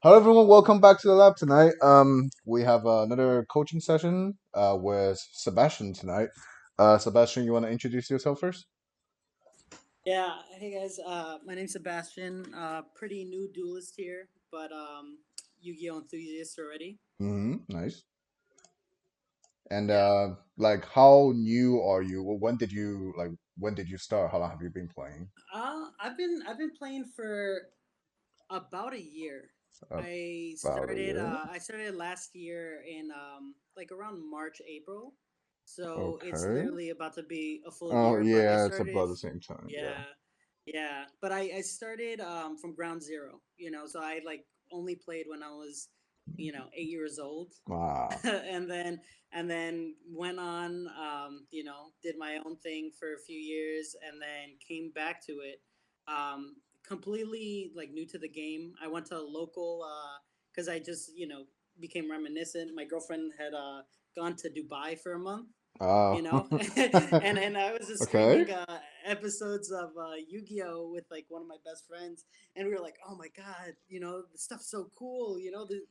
Hello, everyone. Welcome back to the lab tonight. We have another coaching session with Sebastian tonight. Sebastian, you want to introduce yourself first? Yeah, hey guys, my name's Sebastian. Pretty new duelist here, but Yu-Gi-Oh enthusiast already. Nice. And Yeah, how new are you? When did you start? How long have you been playing? I've been playing for about a year. About a year. I started last year in like around March, April. So it's Okay. literally about to be a full Oh year. But I yeah, it's started, about the same time. Yeah. yeah, yeah. But I started from ground zero. So I like only played when I was 8 years old. Ah. and then went on, did my own thing for a few years, and then came back to it, completely like new to the game. I went to a local, because I just became reminiscent. My girlfriend had gone to Dubai for a month, Oh. and I was just Okay. streaming episodes of Yu-Gi-Oh with like one of my best friends, and we were like, "Oh my god, the stuff's so cool,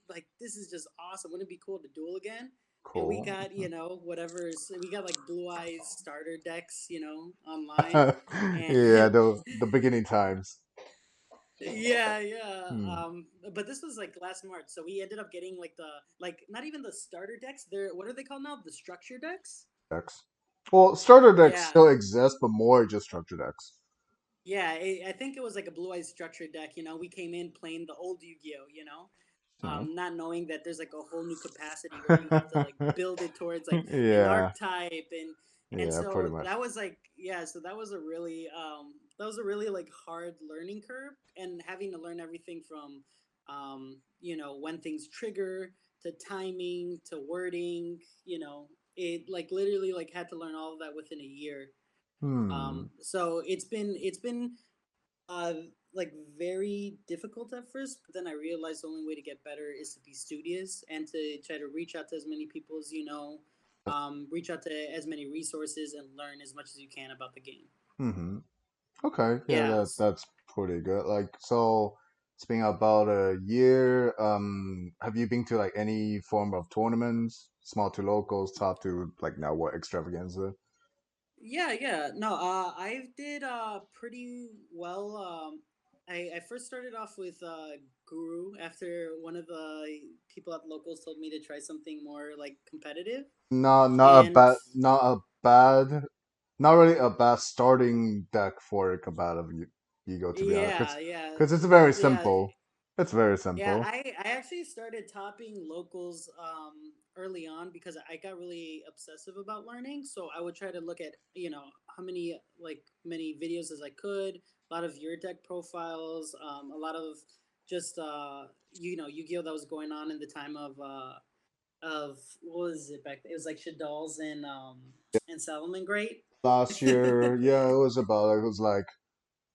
like this is just awesome. Wouldn't it be cool to duel again?" And we Cool. got we got like Blue Eyes starter decks, online, and Yeah, the beginning times. yeah, yeah. Hmm. But this was like last March, so we ended up getting like the like not even the starter decks. They're what are they called now? The structure decks. Decks. Well, starter decks Yeah, still exist, but more just structure decks. yeah, I think it was like a blue eyes structure deck. We came in playing the old Yu-Gi-Oh. Hmm. Not knowing that there's like a whole new capacity where you have to like build it towards like an Yeah, archetype, and yeah, pretty so much. that was like yeah, so that was a really like hard learning curve, and having to learn everything from when things trigger to timing to wording. It like literally like had to learn all of that within a year. Hmm. So it's been uh like very difficult at first, but then I realized the only way to get better is to be studious and to try to reach out to as many people as reach out to as many resources and learn as much as you can about the game. Mm-hmm. Okay, yeah, Yes. that's pretty good. So it's been about a year. Have you been to like any form of tournaments, small to locals, top to like now what extravaganza? Yeah, yeah. No, I did pretty well. I first started off with Guru after one of the people at locals told me to try something more like competitive. And Not really a bad starting deck for a combative ego, to be honest, yeah, yeah, because it's very yeah, simple. It's very yeah. simple. I actually started topping locals early on because I got really obsessive about learning. So I would try to look at how many videos as I could, a lot of your deck profiles, a lot of just Yu-Gi-Oh that was going on in the time of what was it back? It was like Shadal's and Salomon Great. Last year, yeah, it was like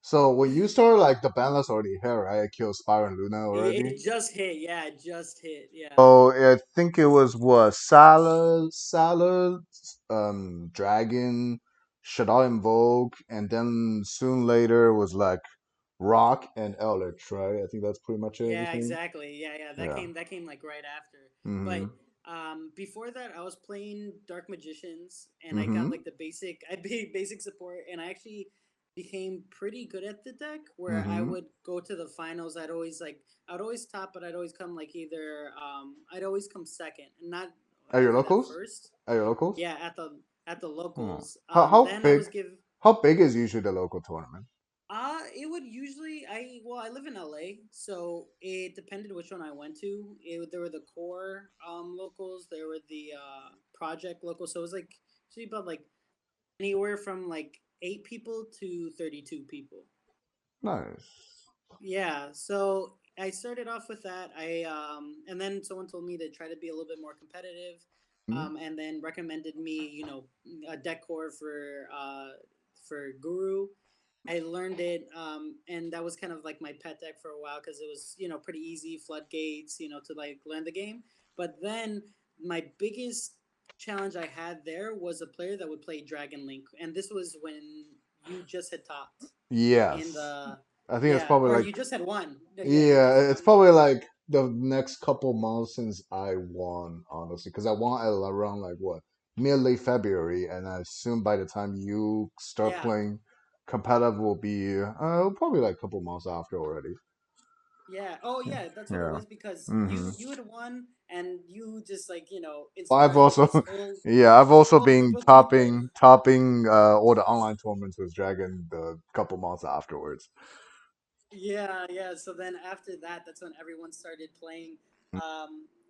so when you started like the ban list already here, right? I killed Spyro and Luna already. It just hit, yeah, it just hit, yeah. So I think it was what Salad, Dragon, Shadow Invoke, and then soon later was like Rock and Eldritch, right? I think that's pretty much Yeah, everything. exactly. Yeah, yeah. That Yeah. came like right after. Mm-hmm. But before that I was playing Dark Magicians, and I got Mm-hmm. like the basic I paid basic support, and I actually became pretty good at the deck where I Mm-hmm. would go to the finals. I'd always top, but I'd always come like either I'd always come second and not Are your at locals? first. Are your locals? Yeah, at the Hmm. locals. How Then I was big? give How big is usually the local tournament? it would usually I live in LA, so it depended which one I went to. There were the core locals, there were the project locals, so it was like usually about like anywhere from like 8 people to 32 people. Nice. Yeah, so I started off with that. I and then someone told me to try to be a little bit more competitive, Hmm. and then recommended me, a deck core for Guru. I learned it, and that was kind of like my pet deck for a while because it was pretty easy floodgates, to like learn the game. But then my biggest challenge I had there was a player that would play Dragon Link, and this was when you just had topped in Yes. the I think it's yeah, probably or like you just had one. Yeah, you just yeah, it's won. probably like the next couple months since I won, honestly, because I won at around like what mid late February, and I assume by the time you start Yeah, playing competitive will be probably like a couple months after already. yeah. Oh, yeah. That's what it Yeah. was because Mm-hmm. you had won, and you just like I've inspired also, this whole yeah, I've also group been of people. topping all the online tournaments with Dragon the couple months afterwards. Yeah, yeah. So then after that, that's when everyone started playing.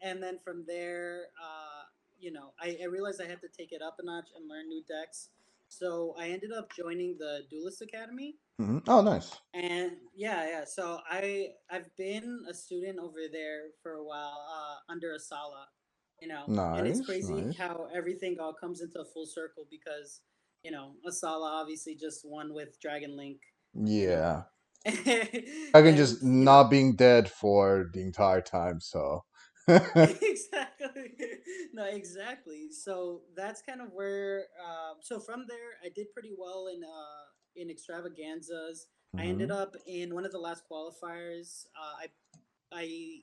And then from there, I realized I had to take it up a notch and learn new decks. So I ended up joining the Duelist Academy. Hmm. Oh, nice, And yeah, yeah. So I've been a student over there for a while, under Asala. And it's nice, crazy nice. how everything all comes into full circle because, Asala obviously just won with Dragon Link, you know. Yeah, I can And just not being dead for the entire time. So, exactly. No, exactly. So that's kind of where. So from there, I did pretty well in extravaganzas. I ended hmm. up in one of the last qualifiers. I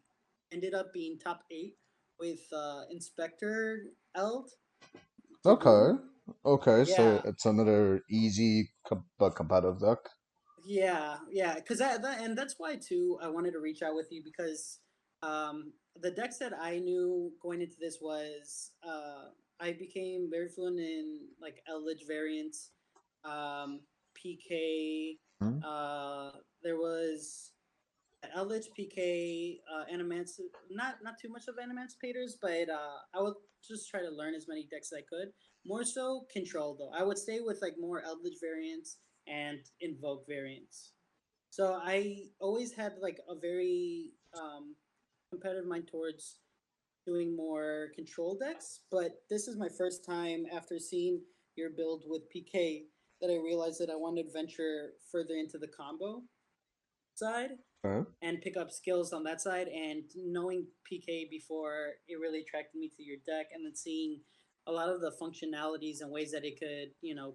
ended up being top 8 with Inspector Eld Okay, Taboo. okay. So Yeah, it's another easy but competitive deck. yeah, yeah. Because and that's why too. I wanted to reach out with you because the decks that I knew going into this was I became very fluent in like Eldritch variants, PK. Hmm. Uh, there was Eldritch PK, not too much of Animancipators, but I would just try to learn as many decks as I could. More so Control though. I would stay with like more Eldritch variants and Invoke variants. So I always had like a very competitive mind towards doing more control decks, but this is my first time after seeing your build with PK that I realized that I wanted to venture further into the combo side Okay. and pick up skills on that side. And knowing PK before, it really attracted me to your deck, and then seeing a lot of the functionalities and ways that it could,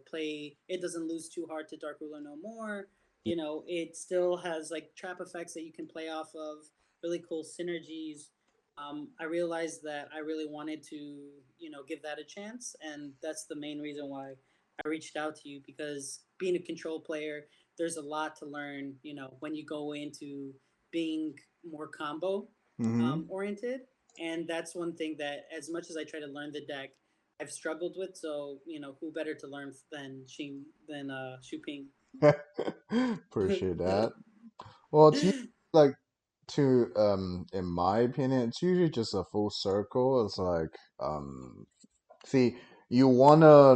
play. It doesn't lose too hard to Dark Ruler no more. It still has like trap effects that you can play off of. Really cool synergies. I realized that I really wanted to, give that a chance, and that's the main reason why I reached out to you because being a control player, there's a lot to learn, when you go into being more combo Mm-hmm. oriented. And that's one thing that, as much as I try to learn the deck, I've struggled with. So, who better to learn than Shu Ping? Appreciate that. Well, it's usually like in my opinion, it's usually just a full circle. It's like see, you wanna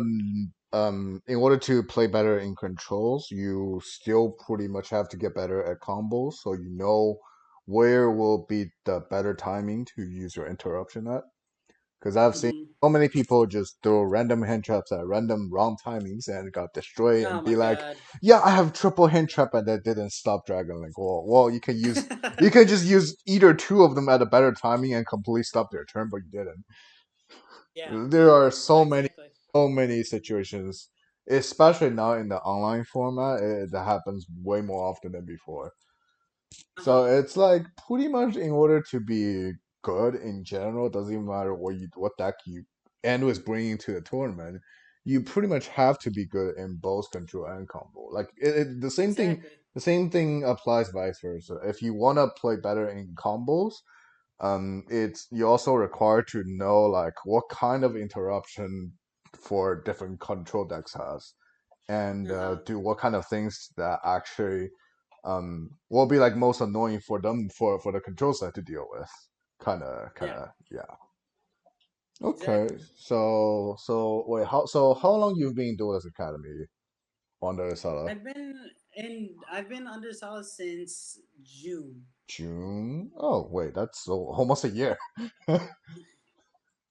in order to play better in controls, you still pretty much have to get better at combos, so you know where will be the better timing to use your interruption at. Because I've seen Mm-hmm. so many people just throw random hand traps at random wrong timings and got destroyed Oh and my be like, god. "Yeah, I have triple hand trap and that didn't stop Dragon Link." Well, you can just use either two of them at a better timing and completely stop their turn, but you didn't. Yeah. There are No, exactly. so many situations, especially now in the online format, that happens way more often than before. So Uh-huh. it's like pretty much in order to be good in general, doesn't even matter what deck you end with bringing to the tournament. You pretty much have to be good in both control and combo. Like the same thing. Exactly. The same thing applies vice versa. If you want to play better in combos, it's you also required to know like what kind of interruption for different control decks has, and Uh-huh. do what kind of things that actually will be like most annoying for them for the control side to deal with. Kind Yeah. of, yeah. Okay, Exactly. so wait, how long you've been doing this academy on the Sala? I've been under Solace since June. June? Oh wait, that's almost a year.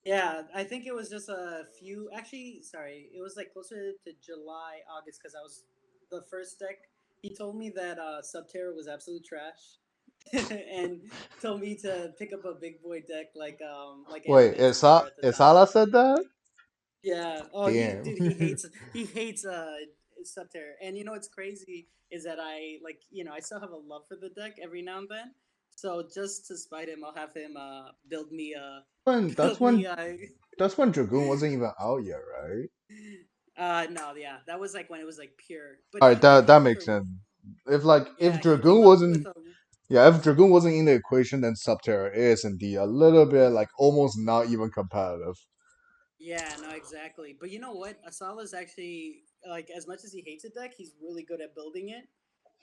Yeah, I think it was just a few. Actually, sorry, it was like closer to July, August, because I was the first deck. He told me that Subterror was absolute trash, and told me to pick up a big boy deck like Wait, Animancipator at the time. Isala said that? Yeah. Oh, Damn. he hates Subterror, and what's crazy is that I still have a love for the deck every now and then. So just to spite him, I'll have him build me When that's build me when that's when Dragoon wasn't even out yet, right? no, yeah, that was like when it was like pure. But All right, he did that come makes through. sense. If Yeah, he Dragoon came up with wasn't a Yeah, if Dragoon wasn't in the equation, then Subterra is indeed a little bit like almost not even competitive. yeah, no, exactly. But you know what? Asala's actually like as much as he hates a deck, he's really good at building it.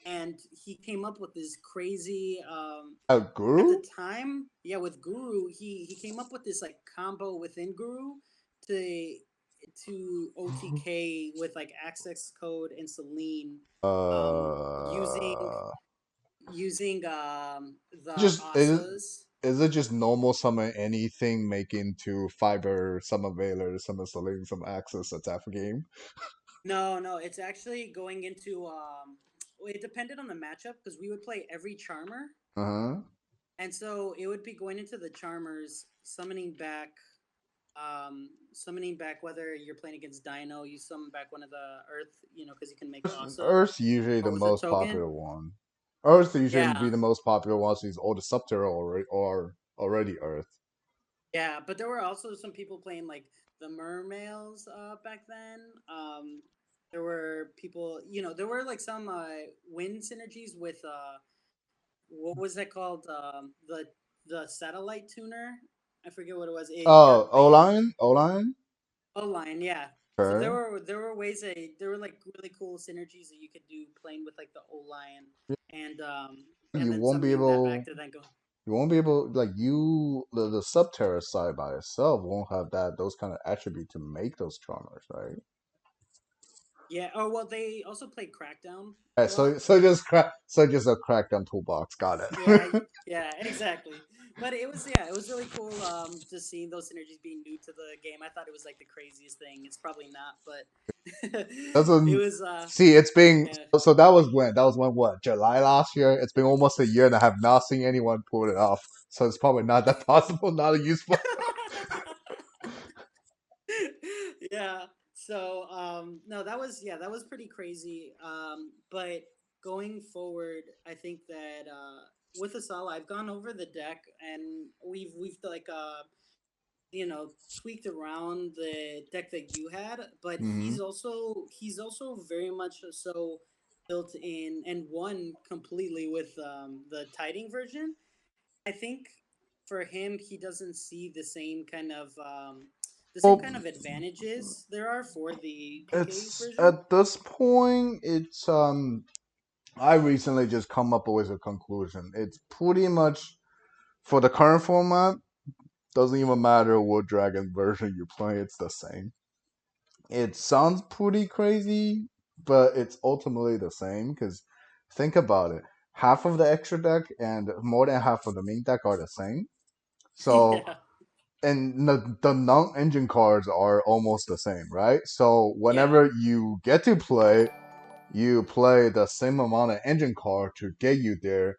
And he came up with this crazy at the Guru? time, yeah, with Guru, he came up with this like combo within Guru to OTK with like access code and Celine using Uh, the just Asas. is it just normal summon anything make into fiber, summon Veiler, summon Saline, some access attack game? No, no, it's actually going into it depended on the matchup because we would play every charmer, Uh-huh. and so it would be going into the charmers, summoning back whether you're playing against Dino, you summon back one of the Earth, because you can make Asa Earth's usually the or with a most token. popular one. Earth usually be Yeah, the most popular one since all the Subterra already Earth. yeah, but there were also some people playing like the Mermails back then. There were people, there were like some wind synergies with what was that called? The satellite tuner. I forget what it was. It Oh, got banned. O-Line? O-Line? Line, yeah. So there Okay. were there were ways that there were like really cool synergies that you could do playing with like the O Lion and You then won't be summoning that back able to then go. you won't be able like the Subterra side by itself won't have those kind of attribute to make those charmers, right? Yeah. Oh well, they also played Crackdown a Right, lot. so just a crackdown toolbox. Got Yeah, it. yeah, exactly. But it was really cool just seeing those synergies being new to the game. I thought it was like the craziest thing. It's probably not, but That's it a was See. It's been yeah. so that was when what July last year. It's been almost a year, and I have not seen anyone pull it off. So it's probably not that possible, not a useful. Yeah. So no, that was pretty crazy. But going forward, I think that with Asala, I've gone over the deck and we've like tweaked around the deck that you had, but Hmm. he's also very much so built in and won completely with the tiding version. I think for him, he doesn't see the same Well, kind of advantages there are for the PK it's version. at this point. I recently just come up with a conclusion. It's pretty much for the current format. Doesn't even matter what dragon version you play. It's the same. It sounds pretty crazy, but it's ultimately the same because think about it. Half of the extra deck and more than half of the main deck are the same. So, Yeah, and the non-engine cards are almost the same, right? So, yeah, whenever you get to play, you play the same amount of engine card to get you there.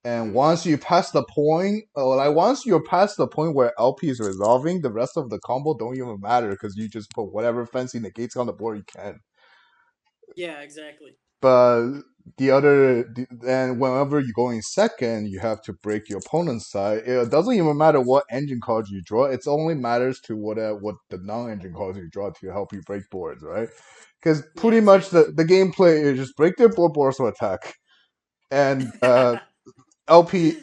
And hmm once you pass the point, or like once you're past the point where LP is resolving, the rest of the combo don't even matter because you just put whatever fancy negates on the board you can. yeah, exactly. But and whenever you go in second, you have to break your opponent's side. It doesn't even matter what engine cards you draw. It only matters to what the non-engine cards you draw to help you break boards, right? Because Yeah, pretty much exactly. the gameplay is just break their board or attack. And LP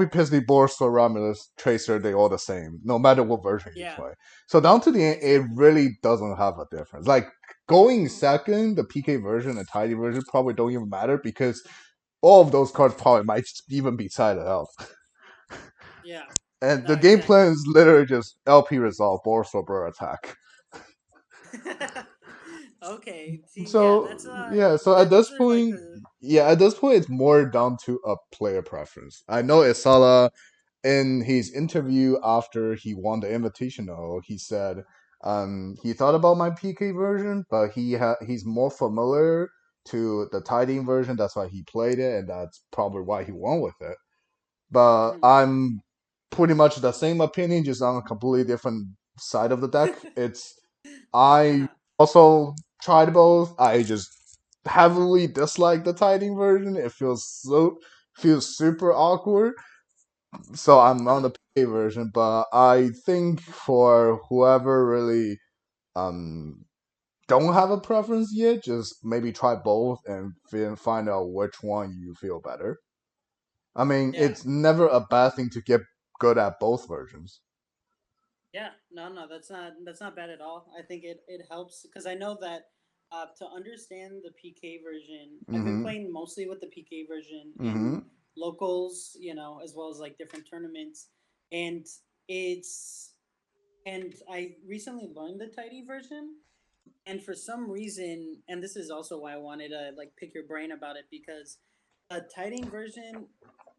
Paisley, Borstar, Romulus, Tracer, they all the same, no matter what version you Yeah, play. So down to the end, it exactly. really doesn't have a difference. Like going second, the PK version and Tidy version probably don't even matter because all of those cards probably might even be side of health. Yeah, And no, the game plan exactly. is literally just LP resolve, Borstar, Bro attack. Okay. See, yeah, So that's yeah, so at that. this Those are like point, the yeah, at this point, it's more down to a player preference. I know Isala in his interview after he won the Invitational, he said he thought about my PK version, but he's more familiar to the Tiding version. That's why he played it, and that's probably why he won with it. But mhm. I'm pretty much the same opinion, just on a completely different side of the deck. I Uh-huh. also tried both. I just heavily dislike the Tiding version. It feels so. feels super awkward. So I'm on the PK version, but I think for whoever really um don't have a preference yet, just maybe try both and find out which one you feel better. I mean, Yeah. it's never a bad thing to get good at both versions. Yeah, no, no, that's not bad at all. I think it helps because I know that to understand the PK version, I've been Mm-hmm. playing mostly with the PK version in Mm-hmm. locals, as well as like different tournaments, and it's and I recently learned the tidy version, and for some reason, and this is also why I wanted to like pick your brain about it because a tiding version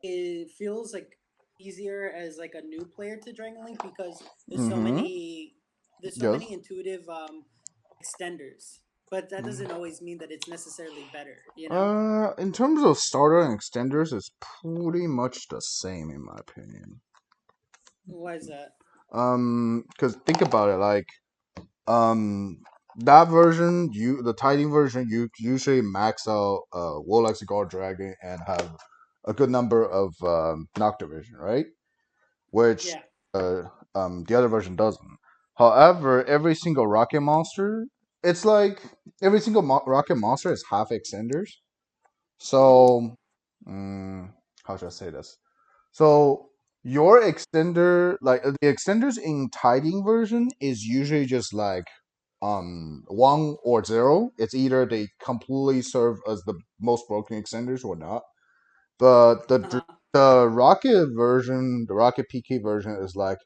it feels like easier as like a new player to Dragon Link because there's so Mm-hmm. many there's so Yes. many intuitive extenders, but that doesn't always mean that it's necessarily better. In terms of starter and extenders, it's pretty much the same in my opinion. Why is that? Because think about it, like, um, that version, the tiding version, you usually max out Warlock's Guard Dragon and have a good number of Nocta Vision, right? Which Yeah. uh the other version doesn't. However, every single rocket monster, it's like every single rocket monster is half extenders. Mm-hmm. So, how should I say this? So your extender, like the extenders in tiding version, is usually just like 1 or 0. It's either they completely serve as the most broken extenders or not. But Uh-huh. the rocket version, the rocket PK version, is like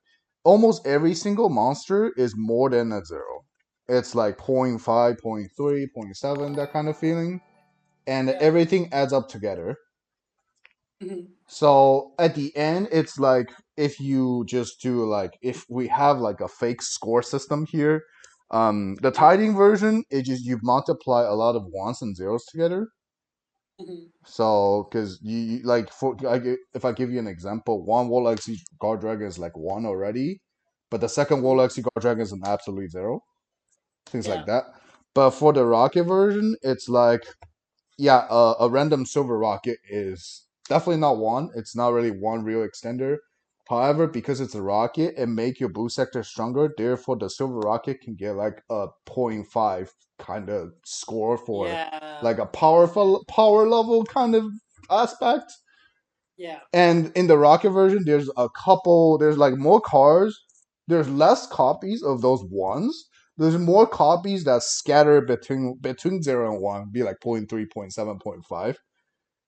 almost every single monster is more than a 0. It's like point 0.5, point 0.3, point 0.7, that kind of feeling, and Yeah. everything adds up together. Mm-hmm. So at the end, it's like if you just do like if we have like a fake score system here, the Mm-hmm. tiding version, it just you multiply a lot of ones and zeros together. Mm-hmm. So because like if I give you an example, one Warlock Guard Dragon is like 1 already, but the second Mm-hmm. Warlock Guard Dragon is an absolute 0, things Yeah. like that. But for the rocket version, it's like yeah, a random silver rocket is definitely not one. It's not really one real extender. However, because it's a rocket, it make your boost sector stronger. Therefore, the silver rocket can get like a point 0.5 kind of score for Yeah. like a Okay. powerful power level kind of aspect. Yeah. And in the rocket version, there's a couple. There's like more cars. There's less copies of those ones. There's more copies that scatter between 0 and 1, be like point 0.3, point 0.7, point 0.5.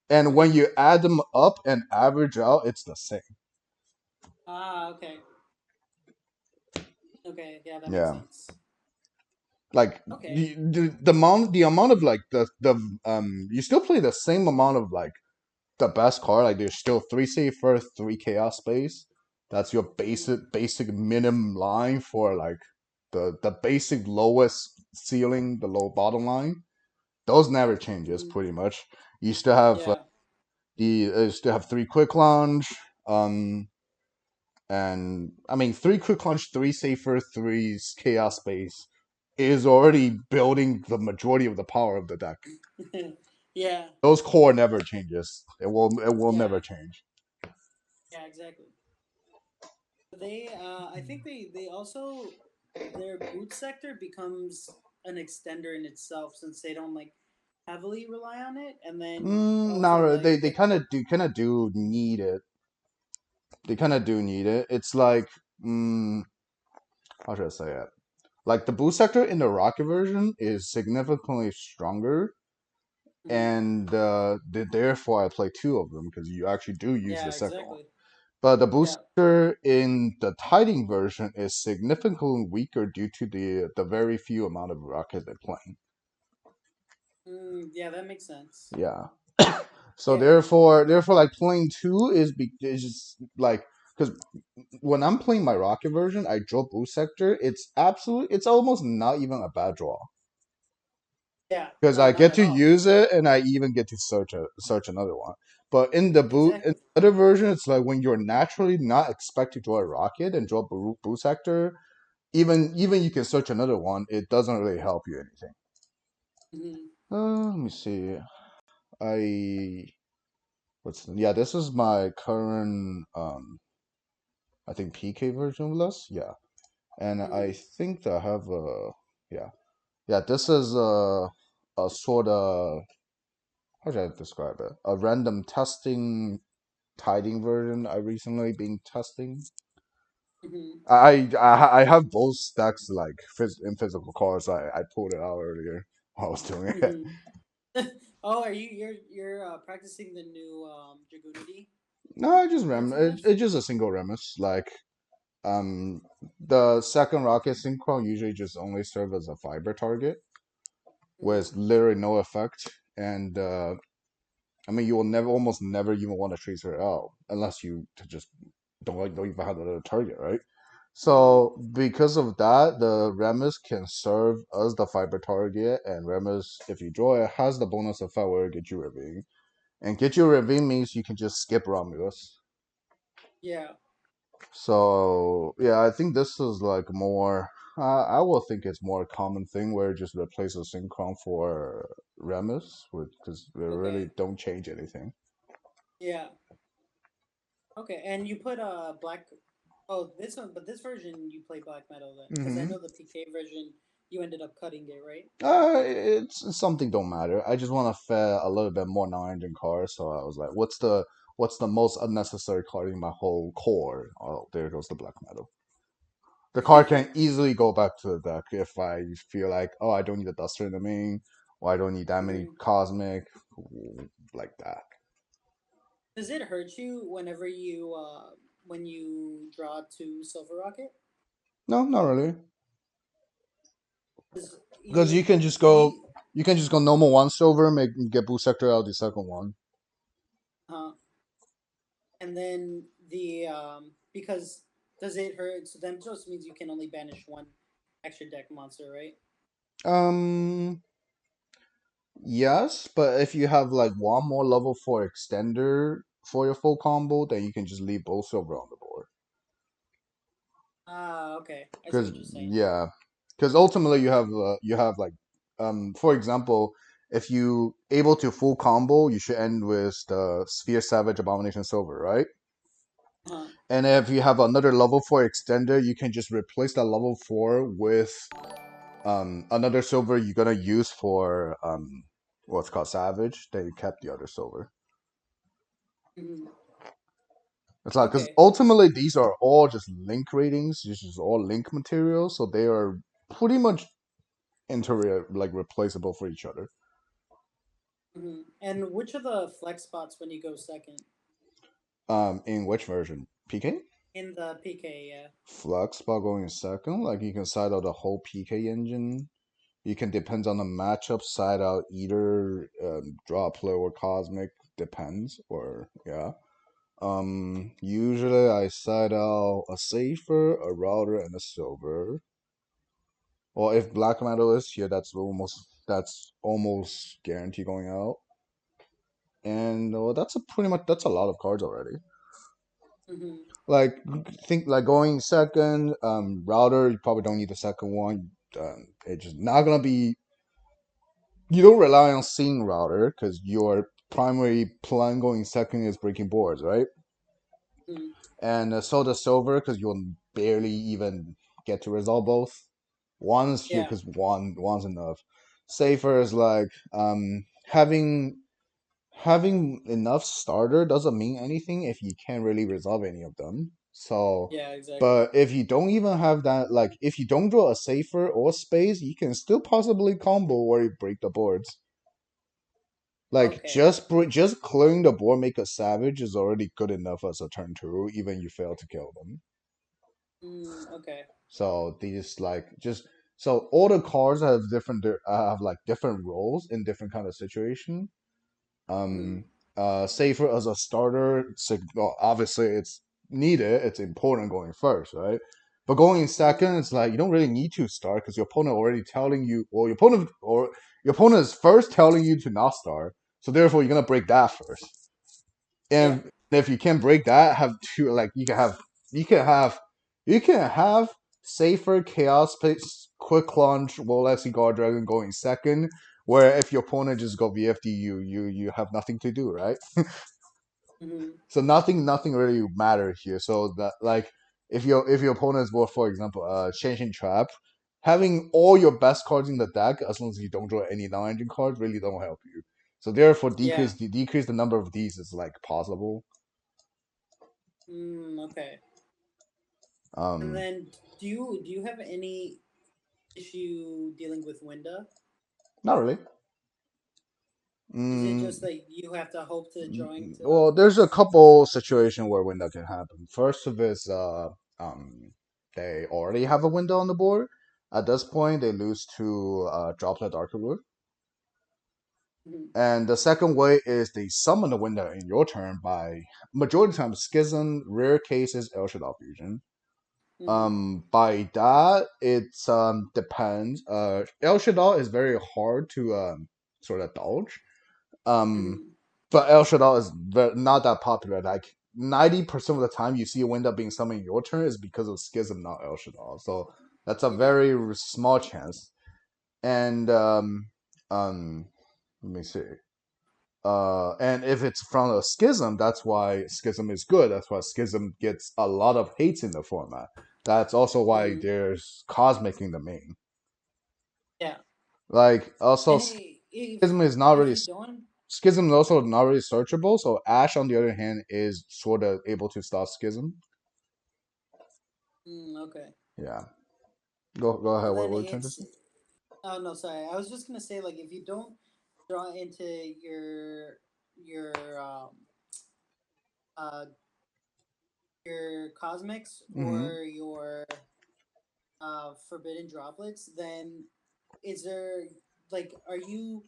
And when Mm-hmm. you add them up and average out, it's the same. Ah, okay. Okay. Yeah, that makes Yeah, sense. like Okay. the amount of like the you still play the same amount of like the best card. Like there's still 3 safer, 3 chaos space. That's your Mm-hmm. basic minimum line for like the basic lowest ceiling, the low bottom line. Those never changes Mm-hmm. pretty much. You still have Yeah. still have 3 quick launch. Um, and I mean 3 quick launch, 3 safer, 3 chaos space is already building the majority of the power of the deck. Yeah. Those core never changes. It will Yeah. never change. Yeah. Exactly. I think they also their boot sector becomes an extender in itself since they don't like heavily rely on it, and then also No, like they kind of do need it. They kind of do need it. It's like, mm, how should I say it? Like the boost sector in the rocket version is significantly stronger, mhm. and therefore I play two of them because you actually do use the Yeah, second one. exactly. But the Yeah. booster in the tiding version is significantly weaker due to the very few amount of rockets they're playing. Yeah, that makes sense. Yeah. So Yeah. therefore, like playing two is just like because when I'm playing my rocket version, I draw boost sector. It's almost not even a bad draw Yeah. because No, I not get at to all. use it and I even get to search another one. But in Exactly. the other version, it's like when you're naturally not expect to draw a rocket and draw boost sector, even you can search another one, it doesn't really help you anything. Hmm. Let me see. I What's yeah? This is my current I think PK version of this. Yeah, and I Mm-hmm. think that I have a yeah yeah. This is a sort of how should I describe it? A random testing tiding version I recently been testing. Mm-hmm. I have both stacks like in physical cards. I pulled it out earlier while I was doing it. Mm-hmm. Oh, are you're practicing the new Dragoonity No, I just principles? it's just a single remus. Like um, the second rocket synchro usually just only serve as a fiber target Mm-hmm. with literally no effect. And I mean, you will never, almost never even want to trace her out unless you just don't even have another target, right? Mm-hmm. So because of that, the Remus can serve as the fiber target, and Remus, if you draw it, has the bonus effect where it gets you Ravine. And get you Ravine means you can just skip Romulus. Yeah. So yeah, I think this is like more. I will think it's more a common thing where it just replaces Synchron for Remus, because they really Okay. don't change anything. Yeah. Okay. And you put black. Oh, this one, but this version you play black metal then, because I Mm-hmm. know the PK version you ended up cutting it, right? It's something don't matter. I just want to fit a little bit more non-engine cars, so I was like, what's the most unnecessary card in my whole core? Oh, there goes the black metal. The card can easily go back to the deck if I feel like, oh, I don't need a Duster in the main, or I don't need that many Mm. Cosmic, like that. Does it hurt you whenever you when you draw to Silver Rocket? No, not really, Because because you you can just go normal one silver, make get boost sector out the second one. uh, and then the because does it hurt? So then just means you can only banish one extra deck monster, right? Um, yes, but if you have like one more level 4 extender for your full combo, then you can just leave both silver on the board. Ah, okay. I see Because what you're saying. yeah, because ultimately you have like for example, if you able to full combo, you should end with the Sphere Savage Abomination Silver, right? Huh. And if you have another level 4 extender, you can just replace that level 4 with another silver you're gonna use for what's called Savage. Then you kept the other silver. Hmm. It's like because Okay. ultimately these are all just link ratings. This is all link material, so they are pretty much like replaceable for each other. And which are the flex spots when you go second In which version? PK? in the PK? Yeah. Flux by going second. Like you can side out the whole PK engine. You can depends on the matchup side out either draw play or cosmic depends or yeah. Usually I side out a safer, a router, and a silver. Well, if black metal is here, that's almost guaranteed going out. And that's a pretty much that's a lot of cards already. Hmm. Like think like going second, router. You probably don't need the second one. It's just not gonna be. You don't rely on seeing router because your primary plan going second is breaking boards, right? Hmm. And so the silver because you'll barely even get to resolve both. One's here Yeah. because one's enough. Safer is like having enough starter doesn't mean anything if you can't really resolve any of them. So, Yeah. Exactly. but if you don't even have that, like if you don't draw a safer or space, you can still possibly combo or break the boards. Like Okay. just clearing the board, make a savage is already good enough as a turn two, even you fail to kill them. Okay. So these like just so all the cards have have like different roles in different kind of situation. Mm-hmm. Um, safer as a starter, well, obviously it's needed. It's important going first, right? But going in Mm-hmm. second, it's like you don't really need to start because your opponent already telling you, or your opponent is first telling you to not start. So therefore, you're gonna break that first. Yeah. And if you can break that, have two like you can have you can have safer chaos space quick launch Wolexi guard dragon going second. Where if your opponent just go VFD, you have nothing to do, right? Mm-hmm. So nothing really matters here. So that like if your opponent is, well, for example, changing trap, having all your best cards in the deck, as long as you don't draw any non-engine cards, really don't help you. So therefore, Yeah. decrease the number of these is like possible. Okay. And Um, then, do you have any issue dealing with Winda? Not really. Is it just Mm, that you have to hope to drawing to? well, there's a couple situation where when that can happen. First of is um they already have a window on the board. At this point, they lose to Droplet Archer. Mhm, And the second way is they summon the window in your turn by majority of the time Schism, rare cases El Shaddai Fusion. mhm, By that it's depends. El Shaddai is very hard to sort of dodge. Um, mhm. but El Shaddai is not that popular. Like 90% of the time you see a window being summoned in your turn is because of Schism, not El Shaddai. So that's a Yeah, very small chance. And um, let me see. And if it's from a schism, that's why schism is good. That's why schism gets a lot of hates in the format. That's also why mhm, there's cosmic in the main. yeah. Like also And schism is not if really you don't, schism is also not really searchable. So Ash, on the other hand, is sort of able to stop schism. okay. Yeah. Go ahead. So What then were you trying to it's. say? Oh no, sorry. I was just gonna say like if you don't draw into your uh your cosmics Mm-hmm. or your forbidden droplets, then is there like are you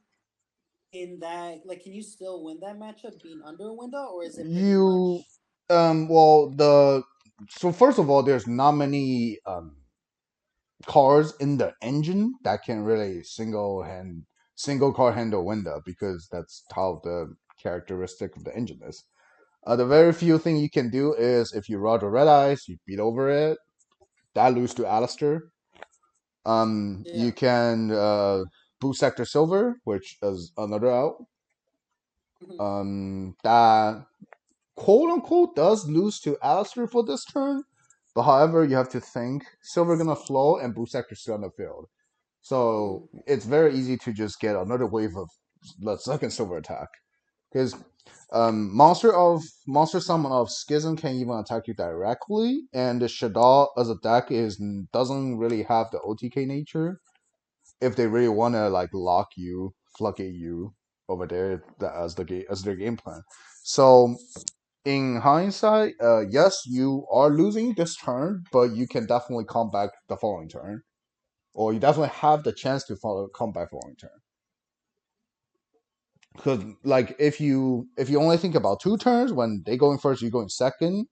in that like can you still win that matchup being under a window or is it pretty You much well the so first of all, there's not many cars in the engine that can really single car handle window because that's how the characteristic of the engine is. The very few thing you can do is if you Roger Red Eyes, you beat over it, that lose to Alistair. yeah. You can boot Sector Silver, which is another out. Mhm, That quote unquote does lose to Alistair for this turn, but however, you have to think Silver gonna flow and boot Sector still on the field. So mhm, it's very easy to just get another wave of the second silver attack. Because monster summon of Schism can even attack you directly, and the Shadow as a deck is doesn't really have the OTK nature. If they really want to like lock you, floodgate you over there as as their game plan. So in hindsight, yes, you are losing this turn, but you can definitely come back the following turn, or you definitely have the chance to come back following turn. Because like if you only think about two turns, when they going first, you going second,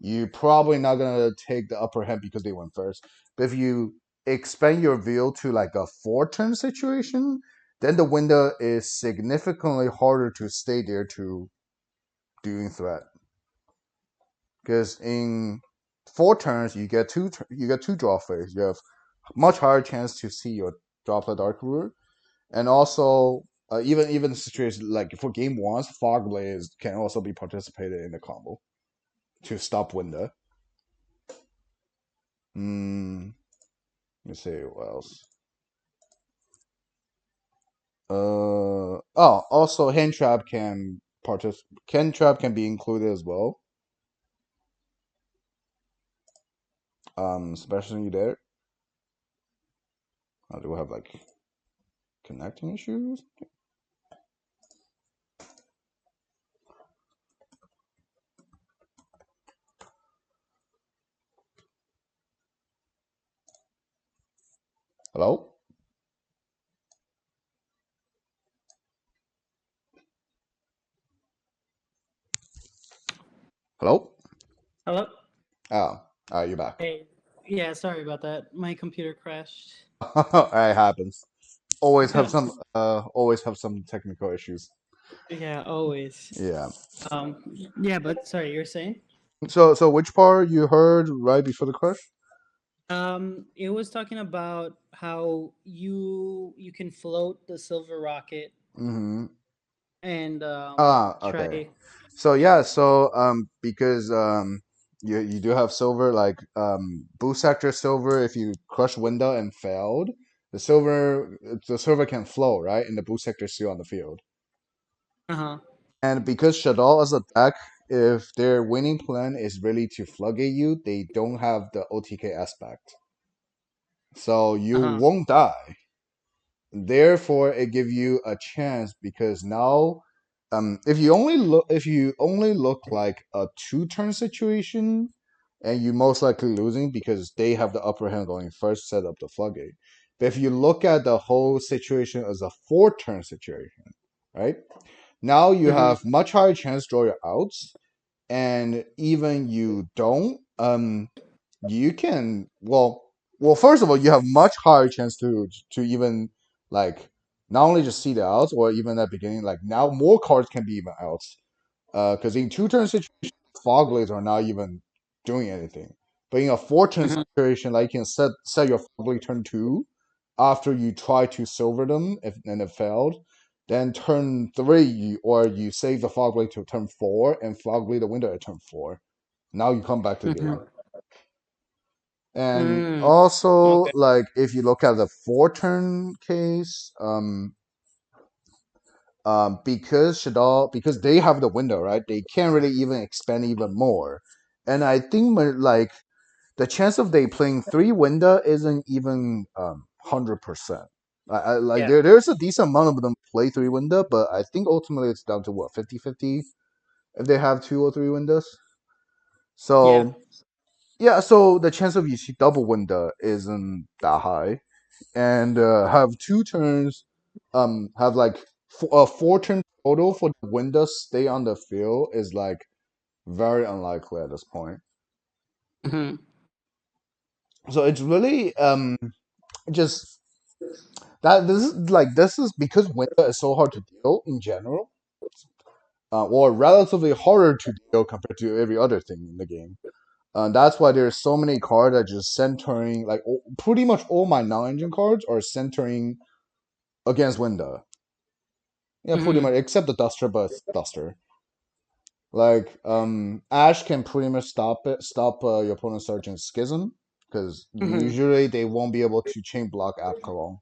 you're probably not gonna take the upper hand because they went first. But if you expand your view to like a four turn situation, then the window is significantly harder to stay there to doing threat. Because in four turns, you get two draw phase. You have much higher chance to see your drop the dark root, and also even situations like for game ones, fog blaze can also be participated in the combo to stop window. Let me see what else. Also hand trap can be included as well. Especially there. Do we have like connecting issues? Hello, hello. hello. Oh, you're back. Hey, yeah, sorry about that. My computer crashed. It happens. Always have some technical issues. Yeah, always. Yeah. Yeah, but sorry, you're saying? So which part you heard right before the crash? It was talking about how you can float the silver rocket Mm-hmm. and Ah, okay. try. So yeah, so because you do have silver like boost sector silver. If you crush window and failed, the silver can flow right, and the boost sector is still on the field. Uh huh. And because Shaddoll as a deck, if their winning plan is really to floodgate you, they don't have the OTK aspect, so Uh you huh. won't die. Therefore, it give you a chance because now, if you only look like a two-turn situation, and you most likely losing because they have the upper hand going first, set up the floodgate. But if you look at the whole situation as a four-turn situation, right? Now you Mhm. have much higher chance to draw your outs, and even you don't, you can well first of all you have much higher chance to even like not only just see the outs or even at beginning like now more cards can be even outs because in two-turn situation fog blades are not even doing anything, but in a four-turn Mhm. situation like you can set your fog blade turn two after you try to silver them if and it failed, then turn three or you save the fog blade to turn four and fog blade the window at turn four. Now you come back to the game. Mhm. And Mm. also, Okay. like if you look at the four turn case, because because they have the window, right? They can't really even expand even more. And I think like the chance of they playing three window isn't even 100%. Like Yeah. there's a decent amount of them play three window, but I think ultimately it's down to what 50-50 if they have two or three windows. Yeah. So yeah, so the chance of you see double window isn't that high and have two turns, have like a four turn total for the windows stay on the field is like very unlikely at this point. Mhm. So it's really just that this is because window is so hard to deal in general, or relatively harder to deal compared to every other thing in the game. That's why there's so many cards that just centering like pretty much all my non-engine cards are centering against window. Yeah, pretty Mhm. much, except the Duster, but it's Duster. Like, Ash can pretty much stop your opponent's Sergeant Schism, because Mhm. usually they won't be able to chain block Apr.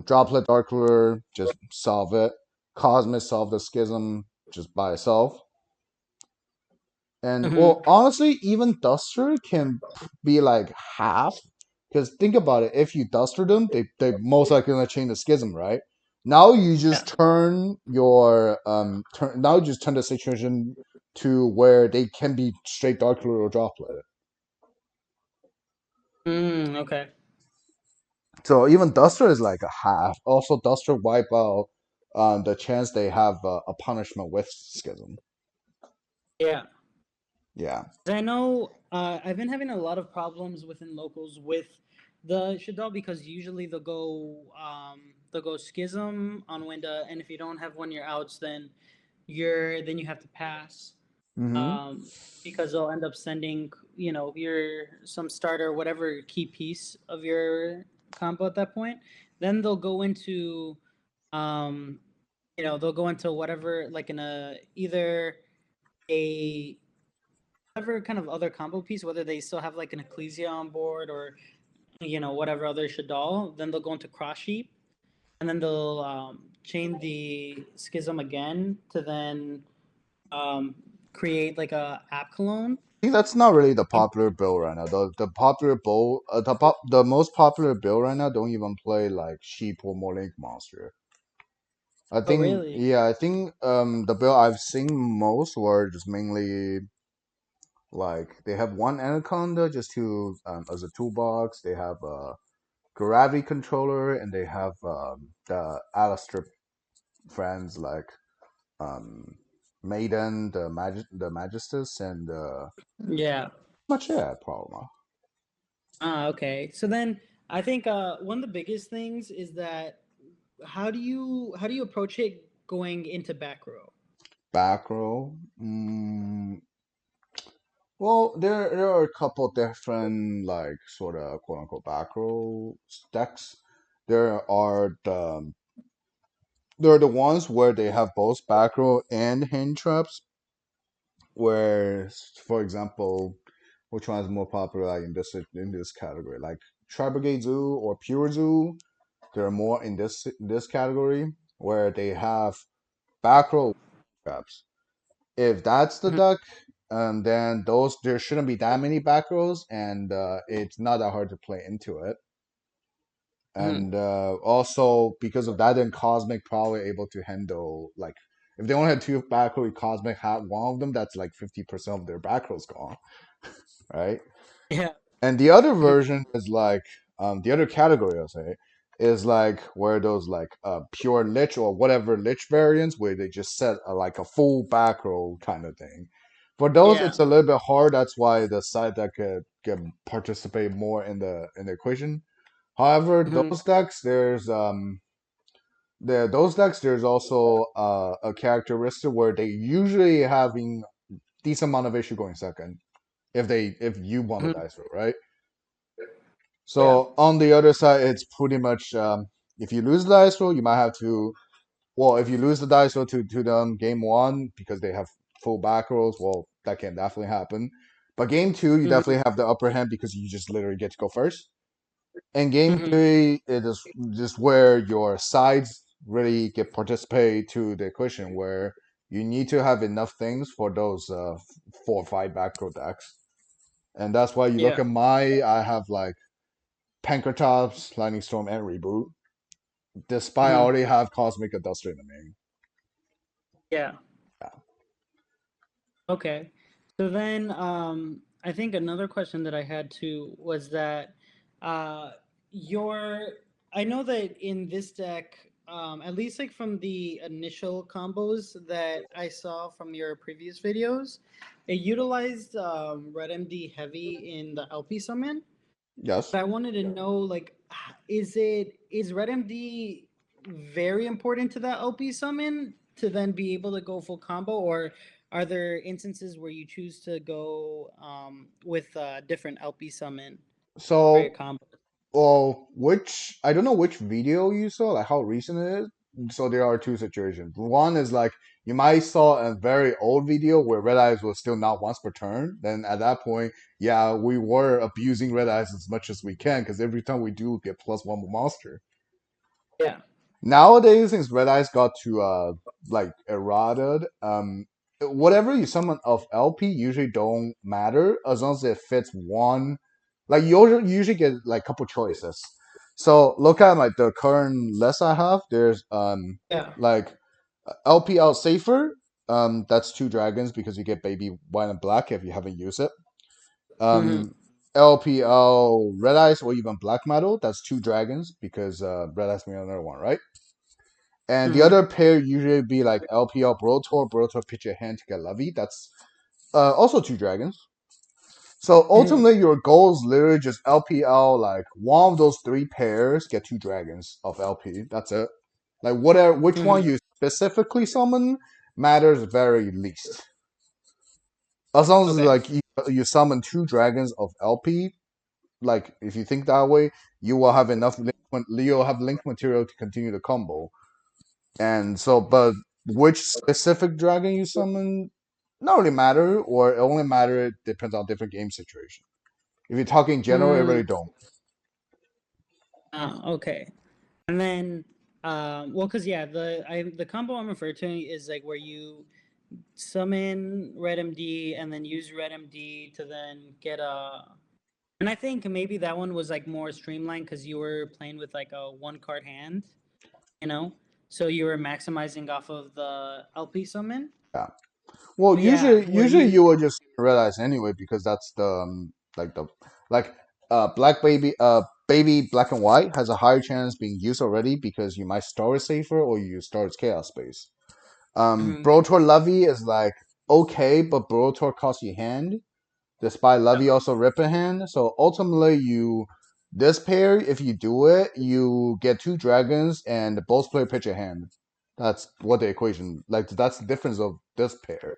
Droplet Dark Ruler, just solve it. Cosmic solve the Schism just by itself. And, Mhm. well, honestly, even Duster can be like half. Because think about it, if you Duster them, they most likely gonna chain the Schism, right? Now you Yeah. just turn your now you just turn the situation to where they can be straight Dark Lord or Droplet. Mm. Okay. So even Duster is like a half. Also, Duster wipe out the chance they have a punishment with Schism. Yeah. Yeah. I know I've been having a lot of problems within locals with the Shadal because usually they'll go schism on Winda, and if you don't have one of your outs, then you have to pass. Mm-hmm. Um, because they'll end up sending your some starter whatever key piece of your combo at that point. Then they'll go into um, they'll go into whatever like in a either a whatever kind of other combo piece, whether they still have like an Ecclesia on board or whatever other Shadal, then they'll go into Cross Sheep, and then they'll chain the Schism again to then um, create like a app clone. I think that's not really the popular build right now. The popular build, the most popular build right now don't even play like sheep or more link monster. I Oh, think really? yeah, I think the build I've seen most were just mainly like they have one anaconda just to as a toolbox. They have a gravity controller and they have the Alistair friends like um Maiden, the Magistus, and Yeah. much yeah, probably. Ah, okay. So then I think one of the biggest things is that how do you approach it going into back row? Backrow. Well, there are a couple different like sort of quote unquote backrow decks. There are they're the ones where they have both backrow and hand traps. Where, for example, which one is more popular like in this category? Like Tri Brigade Zoo or Pure Zoo, they're more in this category where they have backrow traps. If that's the Mhm. duck, then those there shouldn't be that many back rows, and it's not that hard to play into it. Mhm. And also because of that, then Cosmic probably able to handle like if they only had two back row, Cosmic had one of them. That's like 50% of their back rows gone, right? Yeah. And the other Mhm. version is like the other category I'll say is like where those like pure lich or whatever lich variants where they just set like a full back row kind of thing. For those, Yeah. it's a little bit hard. That's why the side deck can participate more in the equation. However, Mhm. those decks there's also a characteristic where they usually having decent amount of issue going second if you want to Mhm. dice roll, right? Yeah. So on the other side, it's pretty much if you lose the dice roll, you might have to. Well, if you lose the dice roll to them game one because they have full back rolls, well, that can definitely happen. But game two, you Mhm. definitely have the upper hand because you just literally get to go first. And game Mhm. three, it is just where your sides really get participate to the equation where you need to have enough things for those 4 or 5 back row decks. And that's why you look Yeah. at my, I have like Pankratops, Lightning Storm, and Reboot. Despite I Mhm. already have Cosmic Duster in the main. Yeah. Yeah. Okay. So then, I think another question that I had too was that uh, your, I know that in this deck, at least like from the initial combos that I saw from your previous videos, it utilized Red MD heavy in the LP summon. Yes. But I wanted to know, like, is Red MD very important to that LP summon to then be able to go full combo, or are there instances where you choose to go with a different LP summon for your So, combo? well, which I don't know which video you saw, like how recent it is. So there are two situations. One is like you might saw a very old video where Red Eyes was still not once per turn. Then at that point, yeah, we were abusing Red Eyes as much as we can because every time we do get +1 more monster. Yeah. Nowadays, since Red Eyes got to like eroded, whatever you summon of LP usually don't matter as long as it fits one. Like you usually get like couple choices. So look at like the current list I have. There's Yeah. like LP out safer. That's 2 dragons because you get baby white and black if you haven't used it. Mm-hmm. Um, LPL red eyes or even black metal. That's 2 dragons because red eyes made another one, right? And the Mm-hmm. other pair usually be like LPL Brotor, Brotor pitch your hand to get Levy. That's also 2 dragons. So Mm-hmm. ultimately, your goal is literally just LPL, like one of those 3 pairs, get 2 dragons of LP. That's it. Like whatever, which one Mm-hmm. you specifically summon matters very least. As long as Okay. like you summon 2 dragons of LP, like if you think that way, you will have enough you'll have link material to continue the combo. And so, but which specific dragon you summon, not really matter, or it only matter it depends on different game situation. If you're talking general, it Mm. really don't. Okay. And then, well, because yeah, the combo I'm referring to is like where you summon Red MD and then use Red MD to then get a. And I think maybe that one was like more streamlined because you were playing with like a one card hand, you know, so you were maximizing off of the LP summon. Yeah. Well, But yeah, where usually you you. will just realize anyway because that's the like the like black baby baby black and white has a higher chance being used already because you might store it safer or you store its chaos space. Mhm. Brotor Levy is like okay, but Brotor costs you hand. Despite Yeah. Levy also rip a hand. So ultimately, you this pair, if you do it, you get 2 dragons and both player pitch a hand. That's what the equation like. That's the difference of this pair.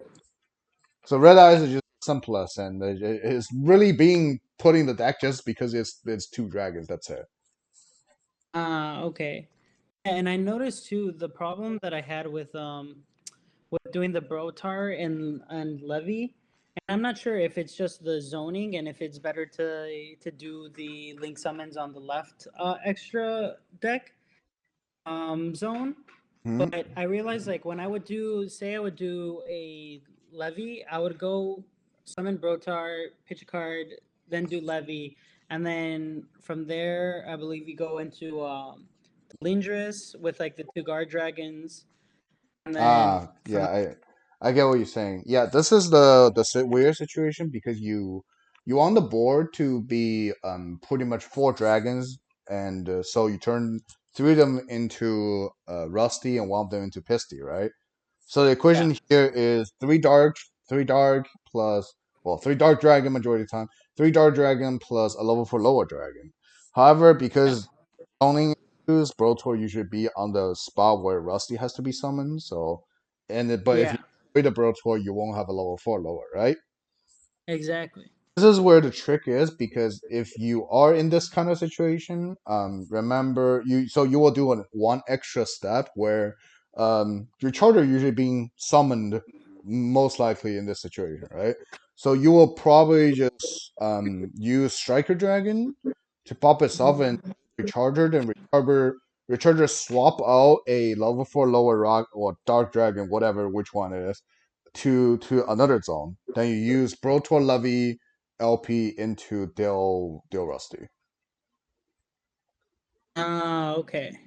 So red eyes is just simplest, and it's really being put in the deck just because it's 2 dragons. That's it. Okay. And I noticed too the problem that I had with doing the Brotar and Levy. And I'm not sure if it's just the zoning and if it's better to do the link summons on the left extra deck zone. Hmm. But I realized like when I would do, say I would do a levy, I would go summon Brotar, pitch a card, then do levy, and then from there, I believe you go into Lindris with like the two guard dragons, and then Ah, from yeah, I get what you're saying. Yeah, this is the weird situation because you want the board to be pretty much four dragons, and so you turn three of them into Rusty and one of them into Pisty, right? So the yeah, equation here is three dark plus well, three dark dragon majority of the time, three dark dragon plus a level four lower dragon. However, yeah, because owning issues, Brotor usually be on the spot where Rusty has to be summoned. So, but if yeah, you play the Brotor, you won't have a level four lower, right? exactly. This is where the trick is because if you are in this kind of situation, remember you will do one extra step where your charter usually being summoned most likely in this situation, right? So you will probably just use Striker Dragon to pop itself and Mhm. recharger, then recharger swap out a level four lower rock or Dark Dragon, whatever which one it is, to another zone. Then you use Brotor Levy LP into Dale Rusty. Ah, okay.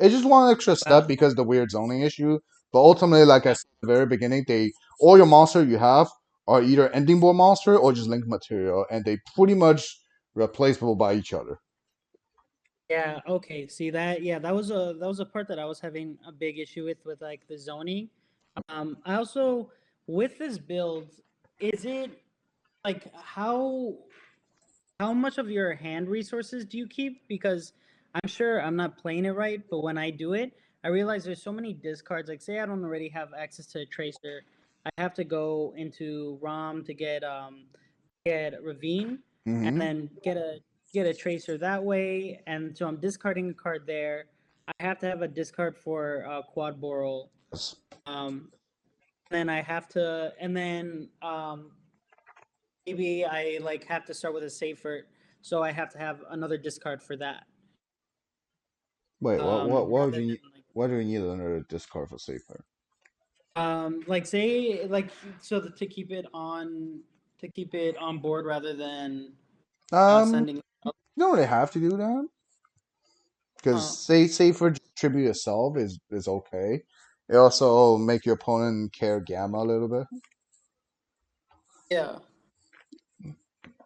It's just one extra step Wow. because the weird zoning issue. But ultimately, like I Yeah. said at the very beginning, they all your monster you have are either ending board monster or just link material, and they pretty much replaceable by each other. Yeah, okay. See that? Yeah, that was a part that I was having a big issue with like the zoning. I also with this build, is it like how much of your hand resources do you keep? Because I'm sure I'm not playing it right, but when I do it, I realize there's so many discards. Like say I don't already have access to a tracer, I have to go into ROM to get Ravine, and Mm-hmm. then get a tracer that way. And so I'm discarding a card there. I have to have a discard for Quad Boral. Um, then I have to, and then maybe I like have to start with a safer, so I have to have another discard for that. Wait, Rather than like what do we need another discard for safer? like say like so that to keep it on board rather than Um, sending. you don't really have to do that because Oh, safer tribute itself is okay. It also make your opponent care gamma a little bit. yeah.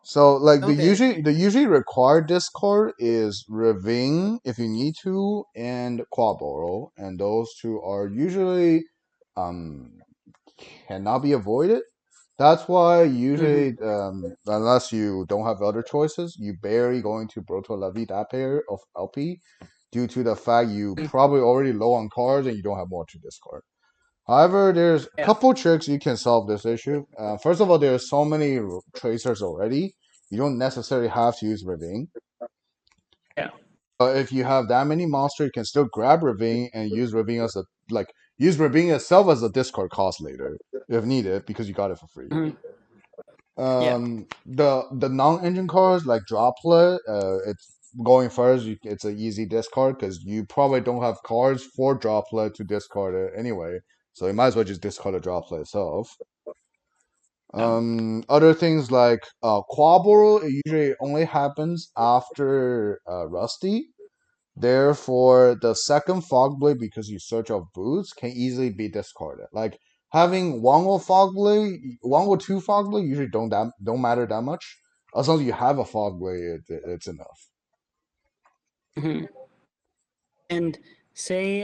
So like Okay. the usually required discard is Raving if you need to and Quaboro, and those two are usually um cannot be avoided. That's why Hmm. usually unless you don't have other choices, you barely going to Broto Levi that pair of LP due to the fact you probably already low on cards and you don't have more to discard. However, there's a Yeah. couple tricks you can solve this issue. First of all, there's so many tracers already. You don't necessarily have to use Ravine. Yeah. But if you have that many monsters, you can still grab Ravine and use Ravine as a use Ravine itself as a discard cost later if needed because you got it for free. Hmm. Yeah. The non-engine cards like Droplet, it's going first. It's an easy discard because you probably don't have cards for Droplet to discard it anyway. So you might as well just discard the Droplet itself. Yeah. Other things like Quabble, it usually only happens after Rusty. Therefore, the second Fogblade, because you search of boots, can easily be discarded. Like having one or two Fogblade usually don't matter that much. As long as you have a Fogblade, it's enough. Hmm. And say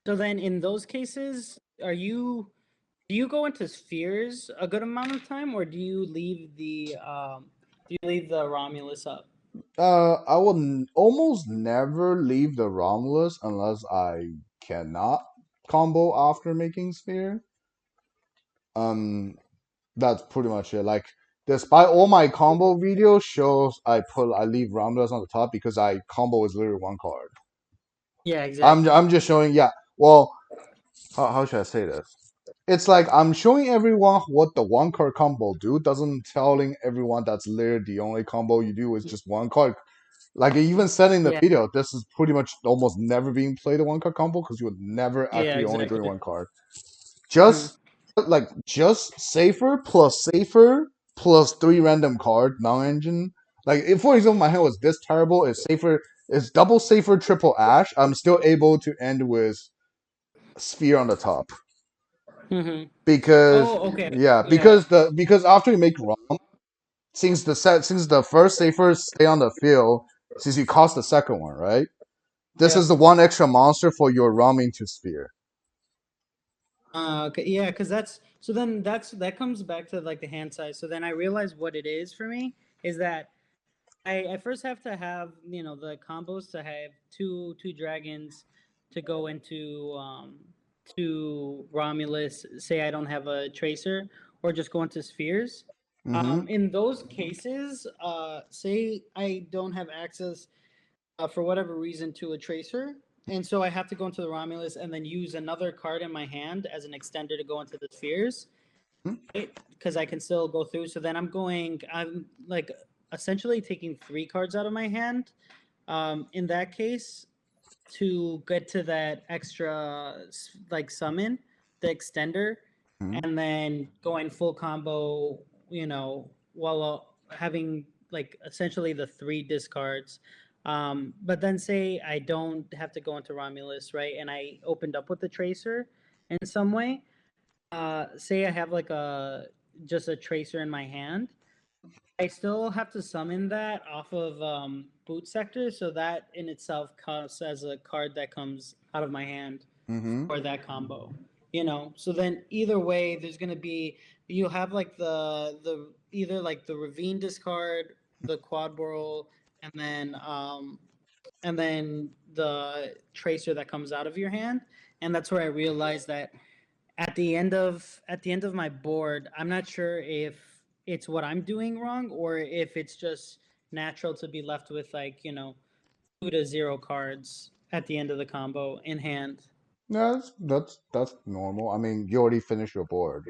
so then in those cases, do you go into spheres a good amount of time, or do you leave the Romulus up? I will almost never leave the Romulus unless I cannot combo after making Sphere. Um, that's pretty much it. Like, despite all my combo videos shows, I leave Romulus on the top because I combo is literally one card. Yeah, I'm exactly. just showing. Yeah. Well, how should I say this? It's like I'm showing everyone what the one card combo do. Doesn't telling everyone that's literally the only combo you do is just one card. Like I even said in the Yeah, video, this is pretty much almost never being played a one card combo because you would never yeah, actually only doing exactly. one card. Hmm. Just safer plus three random card non-engine. Like if for example my hand was this terrible, it's safer. It's double safer triple ash. I'm still able to end with sphere on the top Hmm. because Oh, okay. yeah Yeah, because after you make ROM, since the first safer stay on the field, since you cost the second one, right? This yeah. is the one extra monster for your ROM into sphere. Okay, yeah, because that's so then that comes back to like the hand size. So then I realize what it is for me is that I first have to have the combos to have two dragons to go into to Romulus. Say I don't have a tracer or just go into spheres. Mm-hmm. In those cases, say I don't have access for whatever reason to a tracer. And so I have to go into the Romulus and then use another card in my hand as an extender to go into the spheres, right? Because I can still go through. So then I'm like essentially taking three cards out of my hand. In that case, to get to that extra like summon, the extender, Mm-hmm. and then going full combo, while having like essentially the three discards. But then say I don't have to go into Romulus, right? And I opened up with the Tracer in some way. Say I have like a just a Tracer in my hand. I still have to summon that off of Boot Sector, so that in itself counts as a card that comes out of my hand Mm-hmm. for that combo. So then either way, there's gonna be you have like the either like the Ravine discard, the Quad Whirl, and then the Tracer that comes out of your hand, and that's where I realized that at the end of my board, I'm not sure if it's what I'm doing wrong or if it's just natural to be left with like 2 to 0 cards at the end of the combo in hand. Yeah, that's normal. I mean, you already finished your board,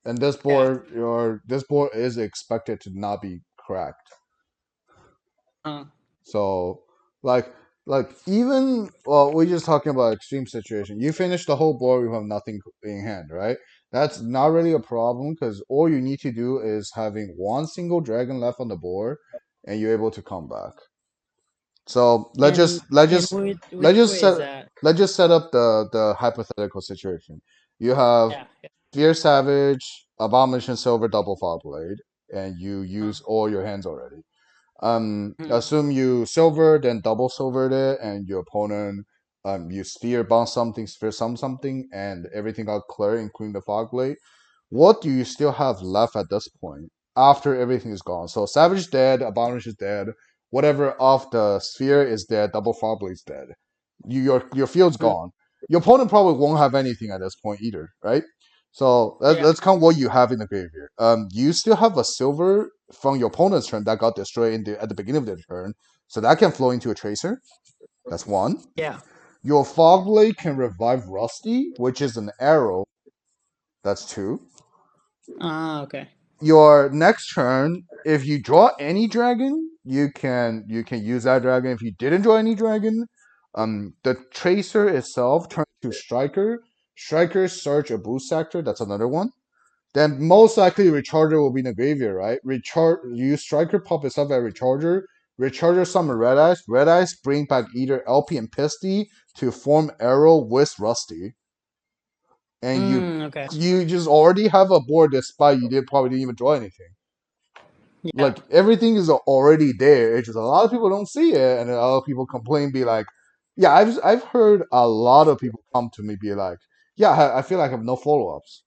and Yeah. this board is expected to not be cracked. Uh, So, like, even well, we're just talking about extreme situation. You finish the whole board, you have nothing in hand, right? That's not really a problem because all you need to do is having one single dragon left on the board, and you're able to come back. So and and which let's just way is set that? let's just set up the hypothetical situation. You have Yeah. Yeah. Fear Savage, Abomination Silver, Double Fog Blade, and you use all your hands already. Mhm. Assume you silver, then double silvered it, and your opponent you sphere bounce something, sphere something, and everything got clear, including the fog blade. What do you still have left at this point after everything is gone? So Savage is dead, Abomination is dead, whatever of the sphere is dead, double fog blade is dead. Your field's Mhm. gone. Your opponent probably won't have anything at this point either, right? So Yeah. let's count what you have in the graveyard. You still have a silver from your opponent's turn that got destroyed at the beginning of the turn, so that can flow into a tracer. That's one. Yeah. Your fog blade can revive Rusty, which is an arrow. That's two. Okay. Your next turn, if you draw any dragon, you can use that dragon. If you didn't draw any dragon, the tracer itself turns to striker. Striker search a boost sector. That's another one. Then most likely Recharger will be in the graveyard, right? Recharge use Striker pop itself at Recharger. Recharger summon Red Eyes. Red Eyes bring back either LP and Pisty to form Arrow with Rusty. And Okay. you just already have a board despite you probably didn't even draw anything. Yeah. Like everything is already there. It's just a lot of people don't see it, and a lot of people complain, be like, "Yeah, I've heard a lot of people come to me be like, yeah, I feel like I have no follow ups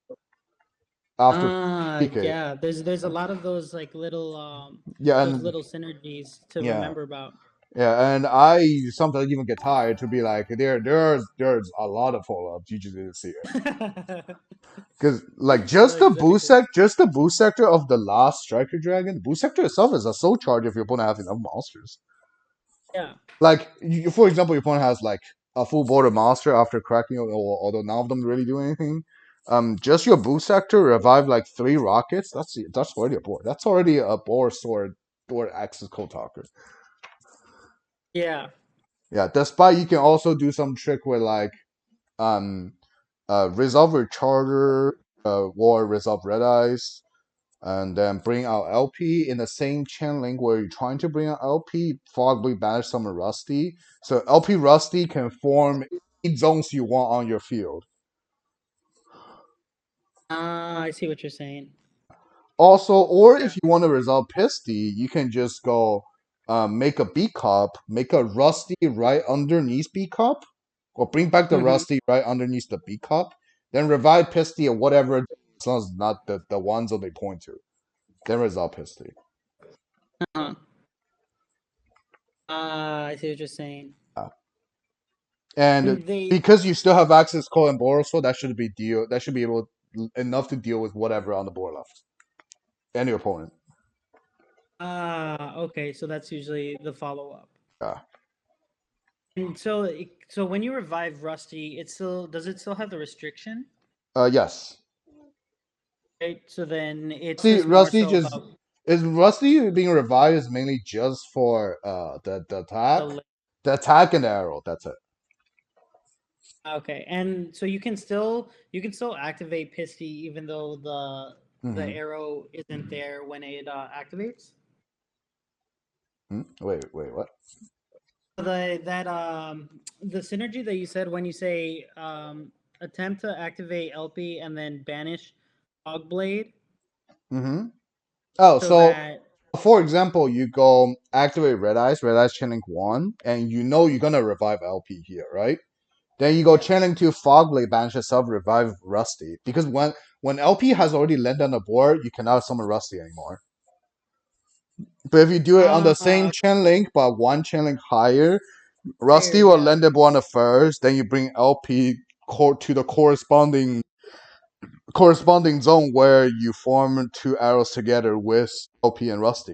after PK. Yeah. There's a lot of those like little Yeah, those and little synergies to yeah, remember about. yeah, and I sometimes even get tired to be like, there's a lot of follow ups. You just didn't see it because like Exactly. just the boost sector of the last Striker Dragon, the boost sector itself is a soul charge if your opponent has enough monsters. Yeah. Like for example, your opponent has like a full border monster after cracking, although none of them really do anything. Just your boost sector revive like 3 rockets. That's already a board. That's already a board sword axis code talker. Yeah. Yeah, despite you can also do some trick with like um resolve your charter, war resolve red eyes, and then bring out LP in the same chain link where you're trying to bring out LP, Fogly banish summon Rusty. So LP Rusty can form any zones you want on your field. I see what you're saying. Also, or Yeah. if you want to resolve Pisty, you can just go make a B cup, make a Rusty right underneath B cup, or bring back the Mm-hmm. Rusty right underneath the B cup, then revive Pisty or whatever, as long as it's not the ones that they point to. Then resolve Pisty. Uh-huh. I see what you're saying. And And they because you still have access code and Boros, that should be able enough to deal with whatever on the board left. Any opponent. okay, so that's usually the follow up. Yeah. And so when you revive Rusty, it still does it still have the restriction? Yes. Right? So then it's Rusty just more Rusty so just about is Rusty being revived is mainly just for the li- the attack and the arrow. That's it. okay. And so you can still activate Pisty even though the Mm-hmm. arrow isn't there when it activates. Wait, what? The synergy that you said when you say attempt to activate LP and then banish Ogblade Mm-hmm. Oh, so so that for example, you go activate Red Eyes Chain Link 1, and you know you're gonna revive LP here, right? Then you go yeah. channeling to Fogblade, banish yourself, revive Rusty. Because when LP has already landed on the board, you cannot summon Rusty anymore. But if you do it on the same chain link, but one chain link higher, Higher, Rusty will yeah. land the board on the first. Then you bring LP to the corresponding zone where you form 2 arrows together with LP and Rusty.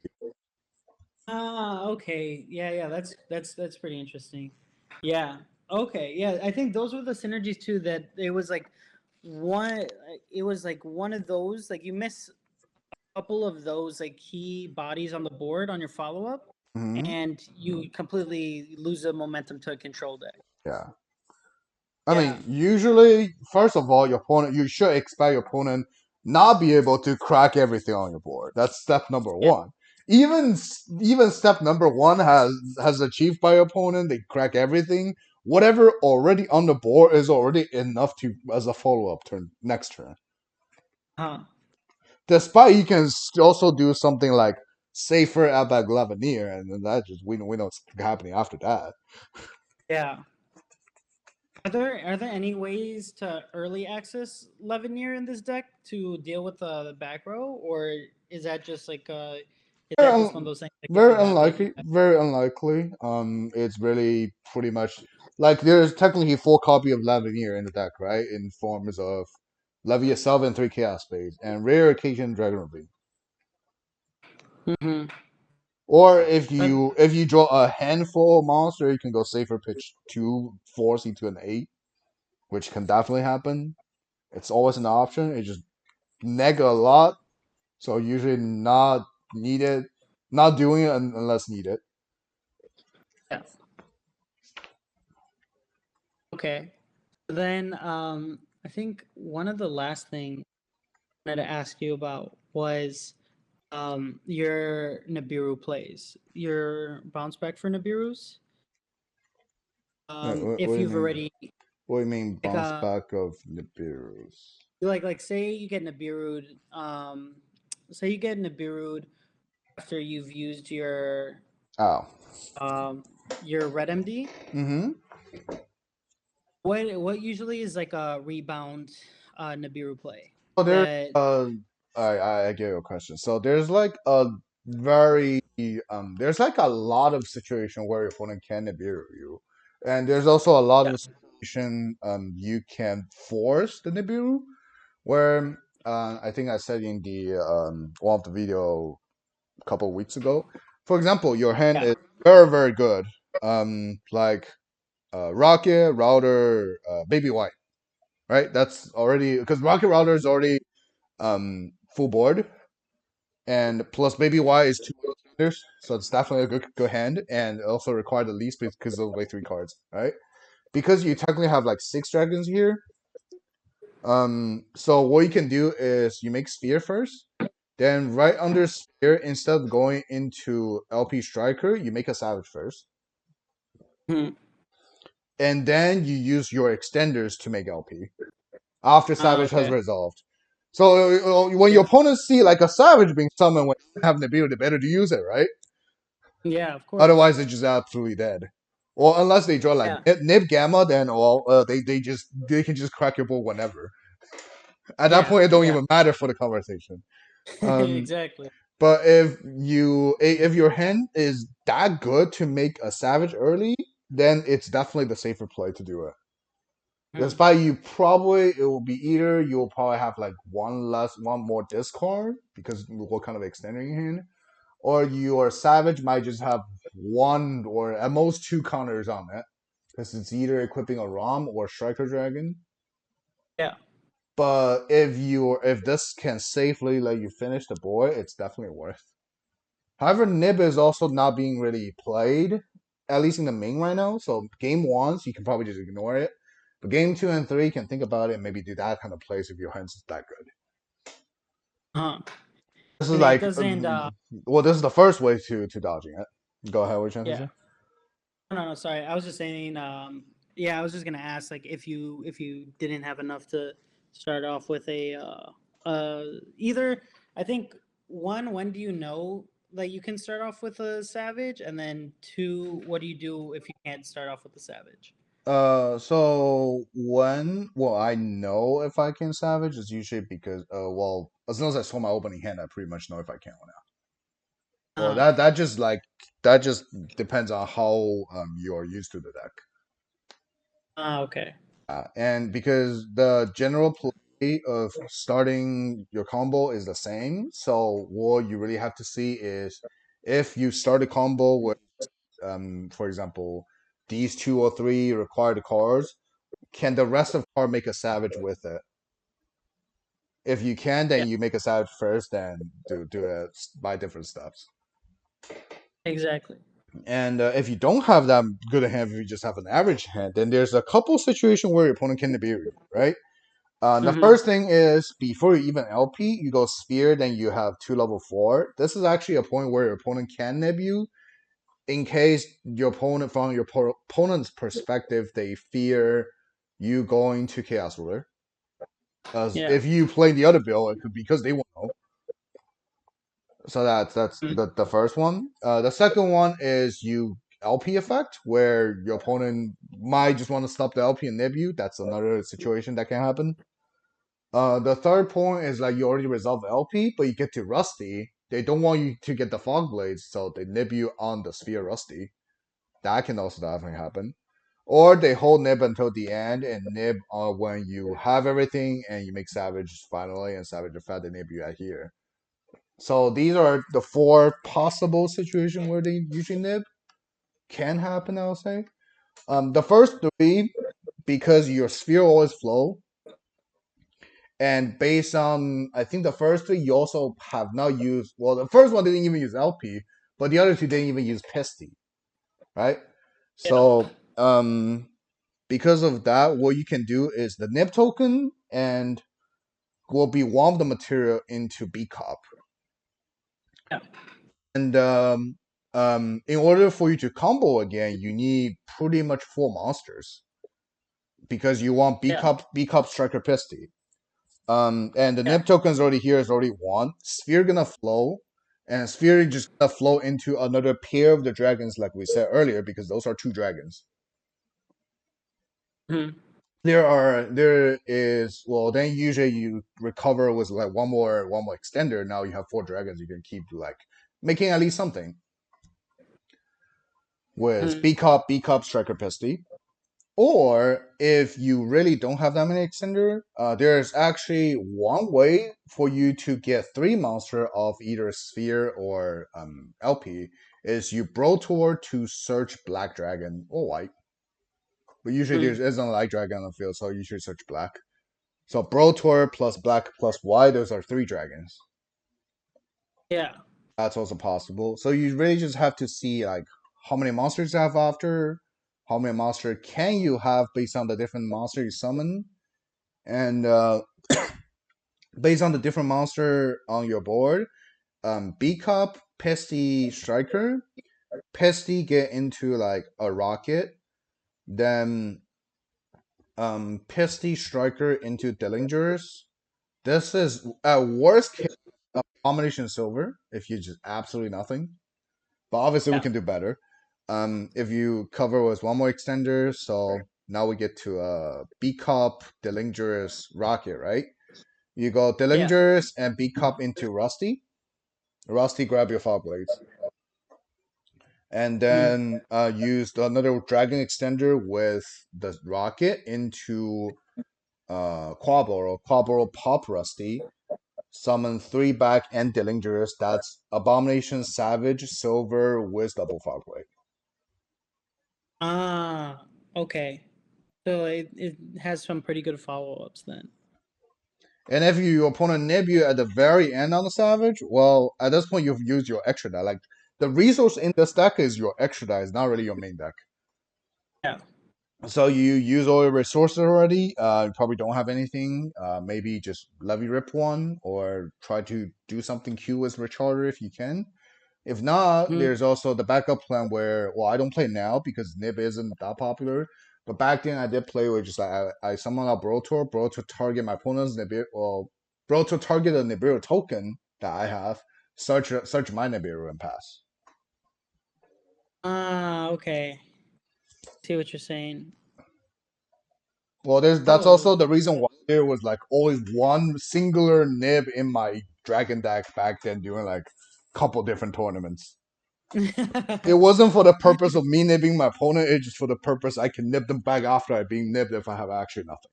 Okay. Yeah, yeah, that's pretty interesting. Yeah. Okay. Yeah, I think those were the synergies too that one it was like one of those like you miss a couple of those like key bodies on the board on your follow-up Hmm. and you completely lose the momentum to a control deck. Yeah. I Yeah. mean, usually, first of all, you should expect your opponent not be able to crack everything on your board. That's step number Yeah. one. Even step number one has achieved by your opponent. They crack everything. Whatever already on the board is already enough to as a follow up turn next turn. Huh. Despite you can also do something like safer Outback Leveneer, and then that just we know what's happening after that. Yeah. Are there any ways to early access Leveneer in this deck to deal with the back row, or is that just is Very, that just one of un- those things that if very you have it, you unlikely. Very unlikely. It's really pretty much like there's technically a full copy of Lavinier in the deck, right? In forms of Levy itself and 3 Chaos Spades, and rare occasion Dragon Ravine. have. Or But if you draw a handful of monster, you can go safer pitch 2 4 to an 8, which can definitely happen. It's always an option. It just neg a lot, so usually not needed, not doing it unless needed. yeah, okay. Then I think one of the last thing I wanted to ask you about was your Nibiru plays, your bounce back for Nibirus. What If do you you've mean? already What do you mean like bounce back of Nibiru's? say you get Nibiru, say you get Nibiru after you've used Oh. your red MD. Mm-hmm. What usually is like a rebound Nibiru play So there's that I get your question. So there's like a very there's like a lot of situation where your opponent can Nibiru you. And there's also a lot yeah of situation you can force the Nibiru where I think I said in the one of the video a couple of weeks ago. For example, your hand yeah is very, very good. Like Rocket, Router, Baby White, right? That's already because Rocket Router is already full board, and plus Baby White is two extenders, so it's definitely a good hand, and also require the least because those weigh three cards, right? Because you technically have like six dragons here. So what you can do is you make Sphere first, then right under Sphere, instead of going into LP Striker, you make a Savage first, Hmm. and then you use your extenders to make LP after Savage has Okay. resolved. So when your Yeah. opponents see like a Savage being summoned when you have Nibiru, they better to use it, right? Yeah, of course. Otherwise, they're just absolutely dead. Or unless they draw like Yeah. Nib Gamma, then they can just crack your board whenever. At that Yeah. point, it don't Yeah. even matter for the conversation. Um, Exactly. but if your hand is that good to make a Savage early, then it's definitely the safer play to do it. Hmm. Despite you probably it will be either you'll probably have like one more discard because what kind of extender you hand, or your Savage might just have one or at most two counters on it because it's either equipping a Rom or Striker Dragon. Yeah. But if this can safely let you finish the board, it's definitely worth. However, Nib is also not being really played, at least in the main right now. So game ones, you can probably just ignore it. But game two and three, you can think about it and maybe do that kind of plays if your hands is that good. Uh-huh. This is And it like, doesn't. well, this is the first way to dodging it. Go ahead, what you trying to Yeah. say? No, no, sorry. I was just saying. Yeah, I was just gonna ask, like, if you didn't have enough to start off with a either. I think one. When do you know that you can start off with a savage, and then two, what do you do if you can't start off with a savage? So well, I know if I can Savage is usually because, well, as long as I saw my opening hand, I pretty much know if I can or not. Or Uh, that just depends on how you are used to the deck. okay. And because the general play of starting your combo is the same, so what you really have to see is if you start a combo with, for example, these two or three required cards, can the rest of card make a savage with it? If you can, Yeah, then you make a savage first, then do it by different steps. exactly. And if you don't have that good a hand, if you just have an average hand, then there's a couple situation where your opponent can Nibiru you, right? The Mm-hmm. first thing is before you even LP, you go Sphere, then you have two level four. This is actually a point where your opponent can nib you in case your opponent, from your opponent's perspective, they fear you going to Chaos Ruler. As Yeah. if you play the other bill, it could be because they won't know. So that's Mhm. the first one. The second one is you LP effect, where your opponent might just want to stop the LP and nib you. That's another situation that can happen. The third point is like you already resolve LP, but you get to Rusty. They don't want you to get the Fog Blades, so they nib you on the Sphere Rusty. That can also definitely happen. Or they hold nib until the end and nib when you have everything and you make Savage finally and Savage effect they nib you at here. So these are the four possible situations where they usually nib. Can happen, I'll say. The first three, because your sphere always flow, and based on I think the first three you also have not used. Well, the first one didn't even use LP, but the other two didn't even use Pesty, right? Yeah. So because of that, what you can do is the nib token and will be one of the material into B cop. Yeah. And in order for you to combo again, you need pretty much four monsters because you want Yeah. B cup striker Pisty. And the Yeah. nib token is already here, is already one. Sphere gonna flow, and Sphere just gonna flow into another pair of the dragons, like we said earlier, because those are two dragons. Mhm. There is well, then usually you recover with like one more extender. Now you have four dragons. You can keep like making at least something with Mhm. B cup striker Pisty. Or if you really don't have that many extender, there's actually one way for you to get three monster of either sphere or LP is you bro tour to search black dragon or white. But usually there Mm, isn't a light dragon on the field, so you should search black. So Brotor plus black plus white, those are three dragons. yeah, That's also possible. So you really just have to see like how many monsters you have after, how many monster can you have based on the different monster you summon, and based on the different monster on your board, B cup, pesty striker, pesty get into like a rocket, then pesty striker into Dillingers. This is at worst case abomination silver if you just absolutely nothing. But obviously we yeah, can do better. If you cover with one more extender, so now we get to B cup, Delingers, Rocket, right? You go yeah. Delingers and B cup into Rusty. Rusty, grab your fog blades. And Mm. then use another dragon extender with the rocket into Quaboro. Quaboro pop Rusty. Summon three back and Delingers. That's Abomination, Savage, Silver with double fog blade. Ah, okay. So it has some pretty good follow ups then. And if your opponent nib you at the very end on the Savage, well, at this point you've used your extra die. Like the resource in this deck is your extra die, it's not really your main deck. Yeah. So you use all your resources already. You probably don't have anything. Maybe just levy rip one or try to do something Q with Recharger if you can. If not, Mm. there's also the backup plan where, well, I don't play now because Nib isn't that popular. But back then I did play with just like I summon a Brotor, Brotor target my opponent's Nibiru, well, Brotor target a Nibiru token that I have, search my Nibiru and pass. Ah, okay. See what you're saying. Well, that's Oh. also the reason why there was like always one singular Nib in my Dragon deck back then during like a couple different tournaments. It wasn't for the purpose of me nibbing my opponent. It's just for the purpose I can nib them back after I being nibbed if I have actually nothing.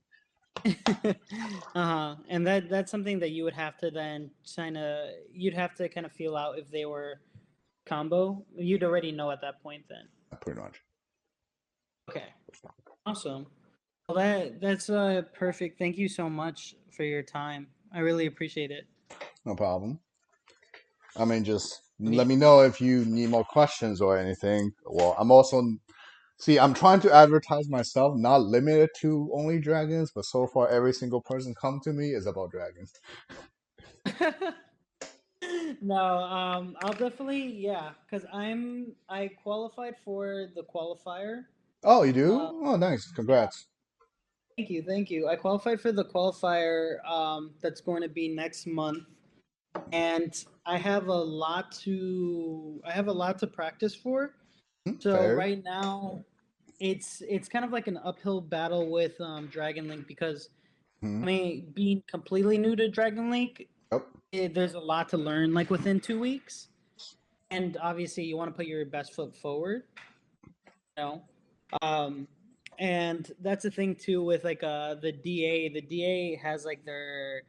Uh-huh. And that's something that you would have to then kind of you'd have to kind of feel out if they were combo. You'd already know at that point then. Pretty much. Okay. Awesome. Well, that's perfect. Thank you so much for your time. I really appreciate it. No problem. I mean, just I mean, let me know if you need more questions or anything. Well, I'm also see. I'm trying to advertise myself, not limited to only dragons, but so far every single person come to me is about dragons. no, I'll definitely yeah, because I qualified for the qualifier. Oh, you Uh, do? Oh, nice. yeah, Congrats. thank you, thank you. I qualified for the qualifier that's going to be next month, and I have a lot to practice for. So Fair. right now, it's kind of like an uphill battle with Dragon Link because Hmm. I mean, being completely new to Dragon Link, Yep. there's a lot to learn like within 2 weeks, and obviously you want to put your best foot forward, you know. Um, and that's the thing too with like the DA. The DA has like their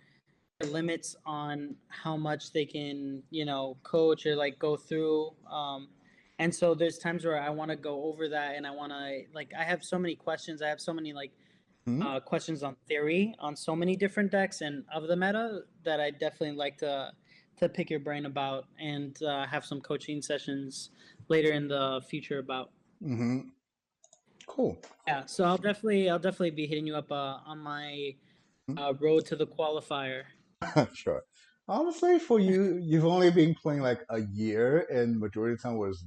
limits on how much they can coach or like go through. And so there's times where I want to go over that, and I want to like I have so many questions. I have so many like Hmm. questions on theory on so many different decks and of the meta that I definitely like to pick your brain about and have some coaching sessions later in the future about. Hmm. Cool. Yeah, so I'll definitely be hitting you up on my road to the qualifier. Sure. Honestly, for you, you've only been playing like a year, and majority of the time was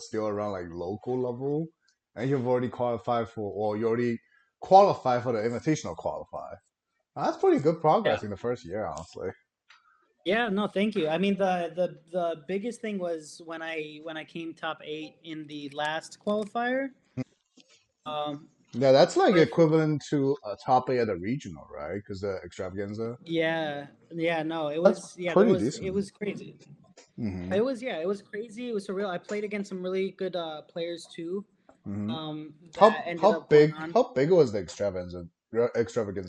still around like local level, and you've already qualified for, or you already qualified for the invitational qualify. That's pretty good Yeah. progress in the first year, honestly. Yeah, no, thank you. I mean, the biggest thing was when I came top 8 in the last qualifier. Um, Yeah, that's like with equivalent to a top eight at a regional, right? Because the extravaganza. yeah, yeah, no, it That's was yeah, pretty it decent. was crazy. Hmm. It was crazy. It was surreal. I played against some really good players too. Hmm. That ended up going on. How big was the extravaganza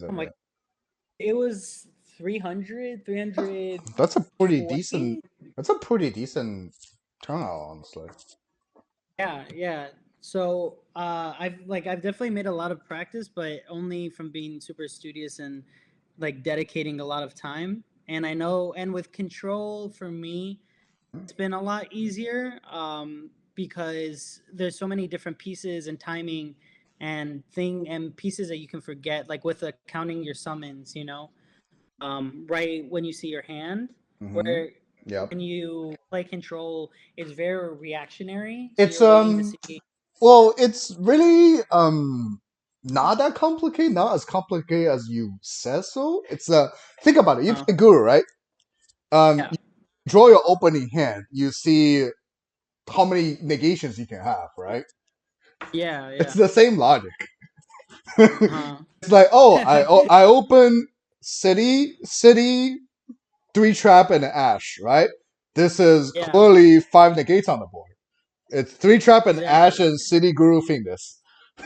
Oh my, event? it was 300, That's a pretty 320. decent. That's a pretty decent turnout, honestly. Yeah, yeah. So I've definitely made a lot of practice, but only from being super studious and like dedicating a lot of time. And I know, and with control for me, it's been a lot easier because there's so many different pieces and timing and pieces that you can forget. Like with counting your summons, right when you see your hand, Mm-hmm. where Yep. when you play control, it's very reactionary. So It's you're waiting to see. well, it's really not that complicated, not as complicated as you said so. It's think about it. You Uh, play Guru, right? yeah, You draw your opening hand. You see how many negations you can have, right? yeah, It's yeah. the same logic. Uh-huh. It's like, I open city, three trap and an ash, right? This is Yeah, clearly five negates on the board. It's three trap and ash exactly. and city guru fingers.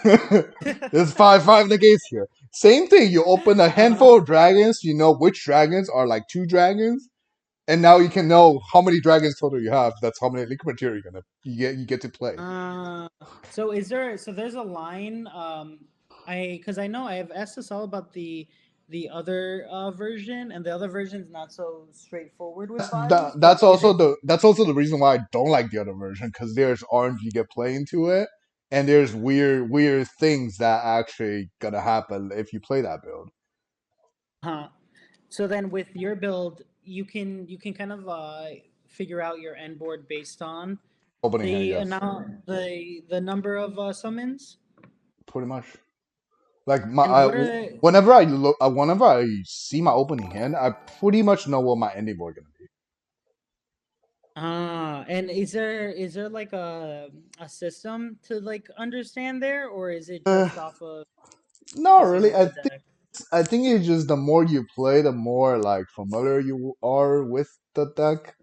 There's five negates here. Same thing. You open a Uh-huh. handful of dragons. You know which dragons are like two dragons, and now you can know how many dragons total you have. That's how many link material you get to play. Uh, so is there so there's a line I because I know I have asked us all about the other version, and the other version is not so straightforward with bodies, but is it That's also the reason why I don't like the other version because there's orange you get play into it, and there's weird things that actually gonna happen if you play that build. huh? So then with your build, you can kind of figure out your end board based on Opening hand, the yes, amount the number of summons. pretty much. Like my And what are whenever I see my opening hand, I pretty much know what my ending board gonna be. and is there like a system to like understand there, or is it Uh, just off of Not using really. of the deck? I think it's just the more you play, the more like familiar you are with the deck.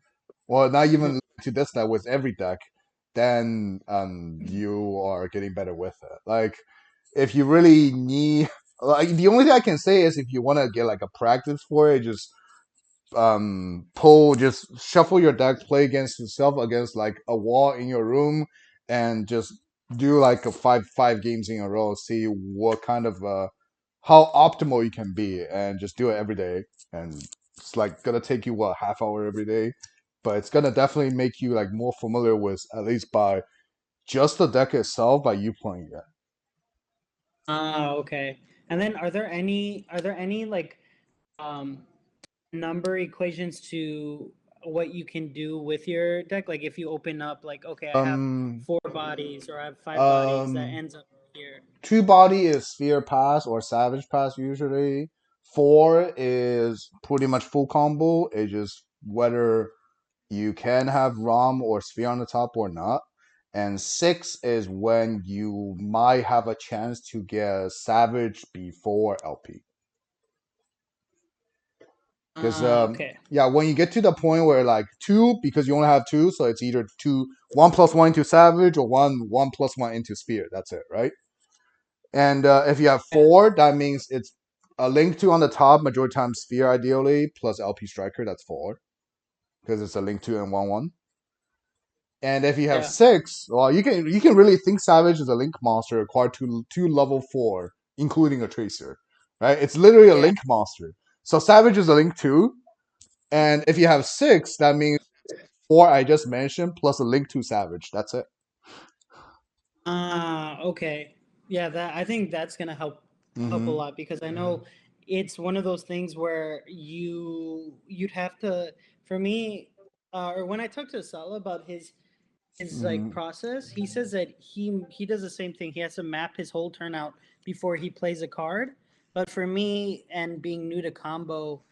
Well, not Mhm. even to this deck, with every deck, then you are getting better with it. Like if you really need, like the only thing I can say is if you want to get like a practice for it, just pull, just shuffle your deck, play against yourself against like a wall in your room, and just do like a five games in a row, see what kind of how optimal you can be, and just do it every day. And it's like gonna take you what, half hour every day, but it's gonna definitely make you like more familiar with, at least by just the deck itself, by you playing it. Okay. And then are there any like um number equations to what you can do with your deck? Like if you open up like, okay, I have um 4 bodies or I have 5 bodies, that um ends up here. Two body is sphere pass or savage pass usually. Four is pretty much full combo. It's just whether you can have ROM or sphere on the top or not. And six is when you might have a chance to get savage before LP. Because Okay. yeah, when you get to the point where like two, because you only have two, so it's either two, one plus one into savage, or one plus one into sphere. That's it, right? And if you have Yeah. four, that means it's a link two on the top, majority time sphere ideally, plus LP striker. That's four because it's a link two and 1/1. And if you have Yeah. six, well, you can really think Savage is a link monster acquired two level four, including a tracer, right? It's literally a Yeah. link monster. So Savage is a link two, and if you have six, that means four I just mentioned plus a link two Savage. That's it. Okay. Yeah, that I think that's gonna help a Mm-hmm. lot because I know it's one of those things where you'd have to for me or when I talked to Sala about his like Mm-hmm. process, he says that he does the same thing. He has to map his whole turnout before he plays a card. But for me and being new to combo,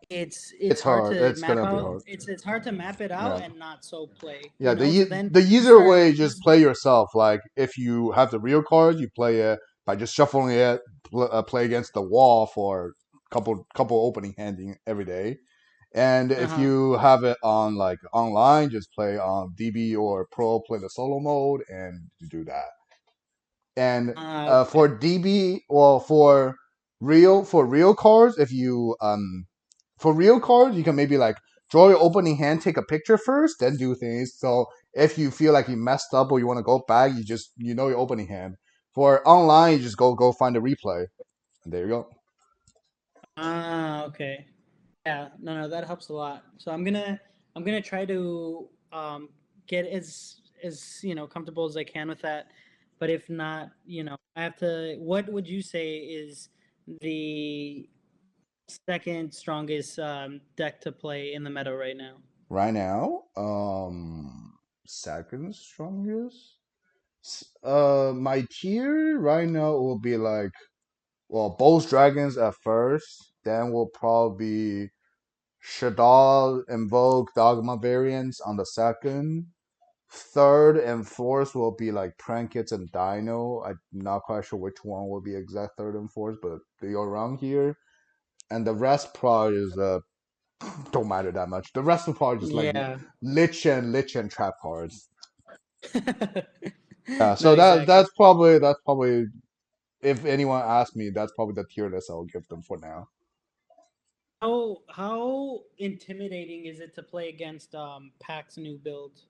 it's It's hard hard. to It's map gonna be out. hard. It's hard to map it out Yeah. and not so play, Yeah, So then the you easier start way is just play yourself. Like if you have the real cards, you play it by just shuffling it, play against the wall for couple opening handing every day. And if uh-huh. you have it on like online, just play on DB or Pro, play the solo mode, and do that. And for Okay. DB, well, for real cards, if you for real cards, you can maybe like draw your opening hand, take a picture first, then do things. So if you feel like you messed up or you want to go back, you know your opening hand. For online, you just go find the replay. And there you go. Ah, okay. Yeah, no, that helps a lot. So I'm gonna try to get as comfortable as I can with that. But if not, I have to. What would you say is the second strongest deck to play in the meta right now? Right now, second strongest. My tier right now will be like, well, both dragons at first. Then will probably Shadal Invoke Dogma variants on the second. Third and fourth will be like Prankets and Dino. I'm not quite sure which one will be exact third and fourth, but they are around here. And the rest probably is don't matter that much. The rest of probably just like Yeah. Lich and Trap cards. Yeah, No, so exactly. that's probably if anyone asks me, that's probably the tier list I'll give them for now. How intimidating is it to play against Pac's new build?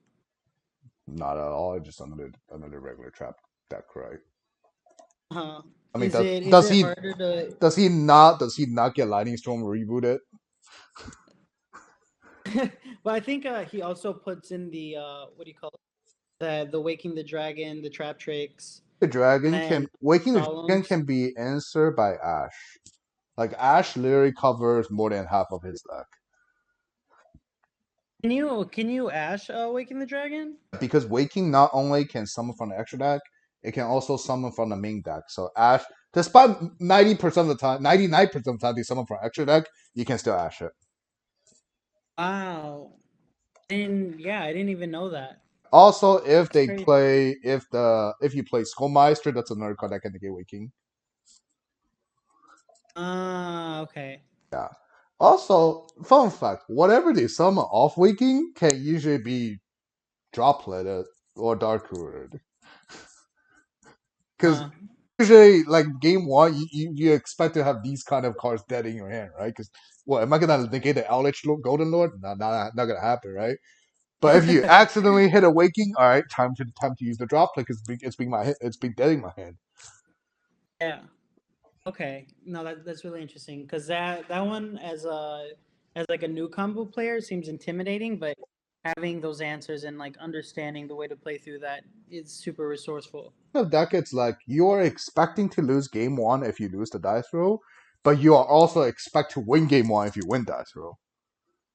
Not at all. Just another regular trap deck, right? I mean, Is does it is does it he harder to? does he not get Lightning Storm rebooted? But I think he also puts in the what do you call it? The waking the dragon, the trap tricks, and then Waking the Dragon golems. can be answered by Ash. Like Ash literally covers more than half of his deck Can you Ash waking the dragon? because Waking not only can summon from the extra deck, it can also summon from the main deck. So Ash, despite 90% of the time, 99% of the time they summon from extra deck, you can still Ash it. Wow. And yeah, I didn't even know that. Also, That's crazy. if you play Skullmeister, that's another card that can negate Waking. Ah, okay. Yeah. Also, fun fact: whatever they summon off Waking can usually be Droplet or Dark Rooted. Because Uh, usually, like game one, you expect to have these kind of cards dead in your hand, right? Because what am I gonna negate the Eldritch Golden Lord? Not gonna happen, right? But if you accidentally hit a Waking, all right, time to use the Droplet because it's being dead in my hand. yeah. Okay. No, that's really interesting because that one as like a new combo player seems intimidating, but having those answers and like understanding the way to play through that is super resourceful. Of deck, it's like you're expecting to lose game one if you lose the dice roll, but you are also expect to win game one if you win dice roll.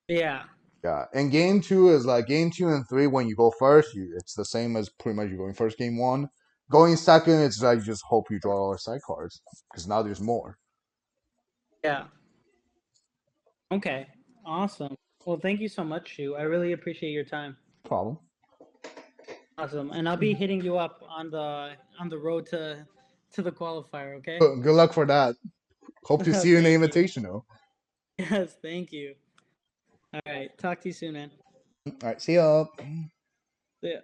Yeah. Yeah, and game two is like game two and three when you go first, it's the same as pretty much you going first game one. Going second, it's like you just hope you draw all side cards because now there's more. Yeah. Okay. Awesome. Well, thank you so much, Shu. I really appreciate your time. Problem. Awesome. And I'll be hitting you up on the road to the qualifier, okay? Good luck for that. Hope to see you in the Thank you. invitational. Yes, thank you. All right. Talk to you soon, man. All right, see ya. See ya.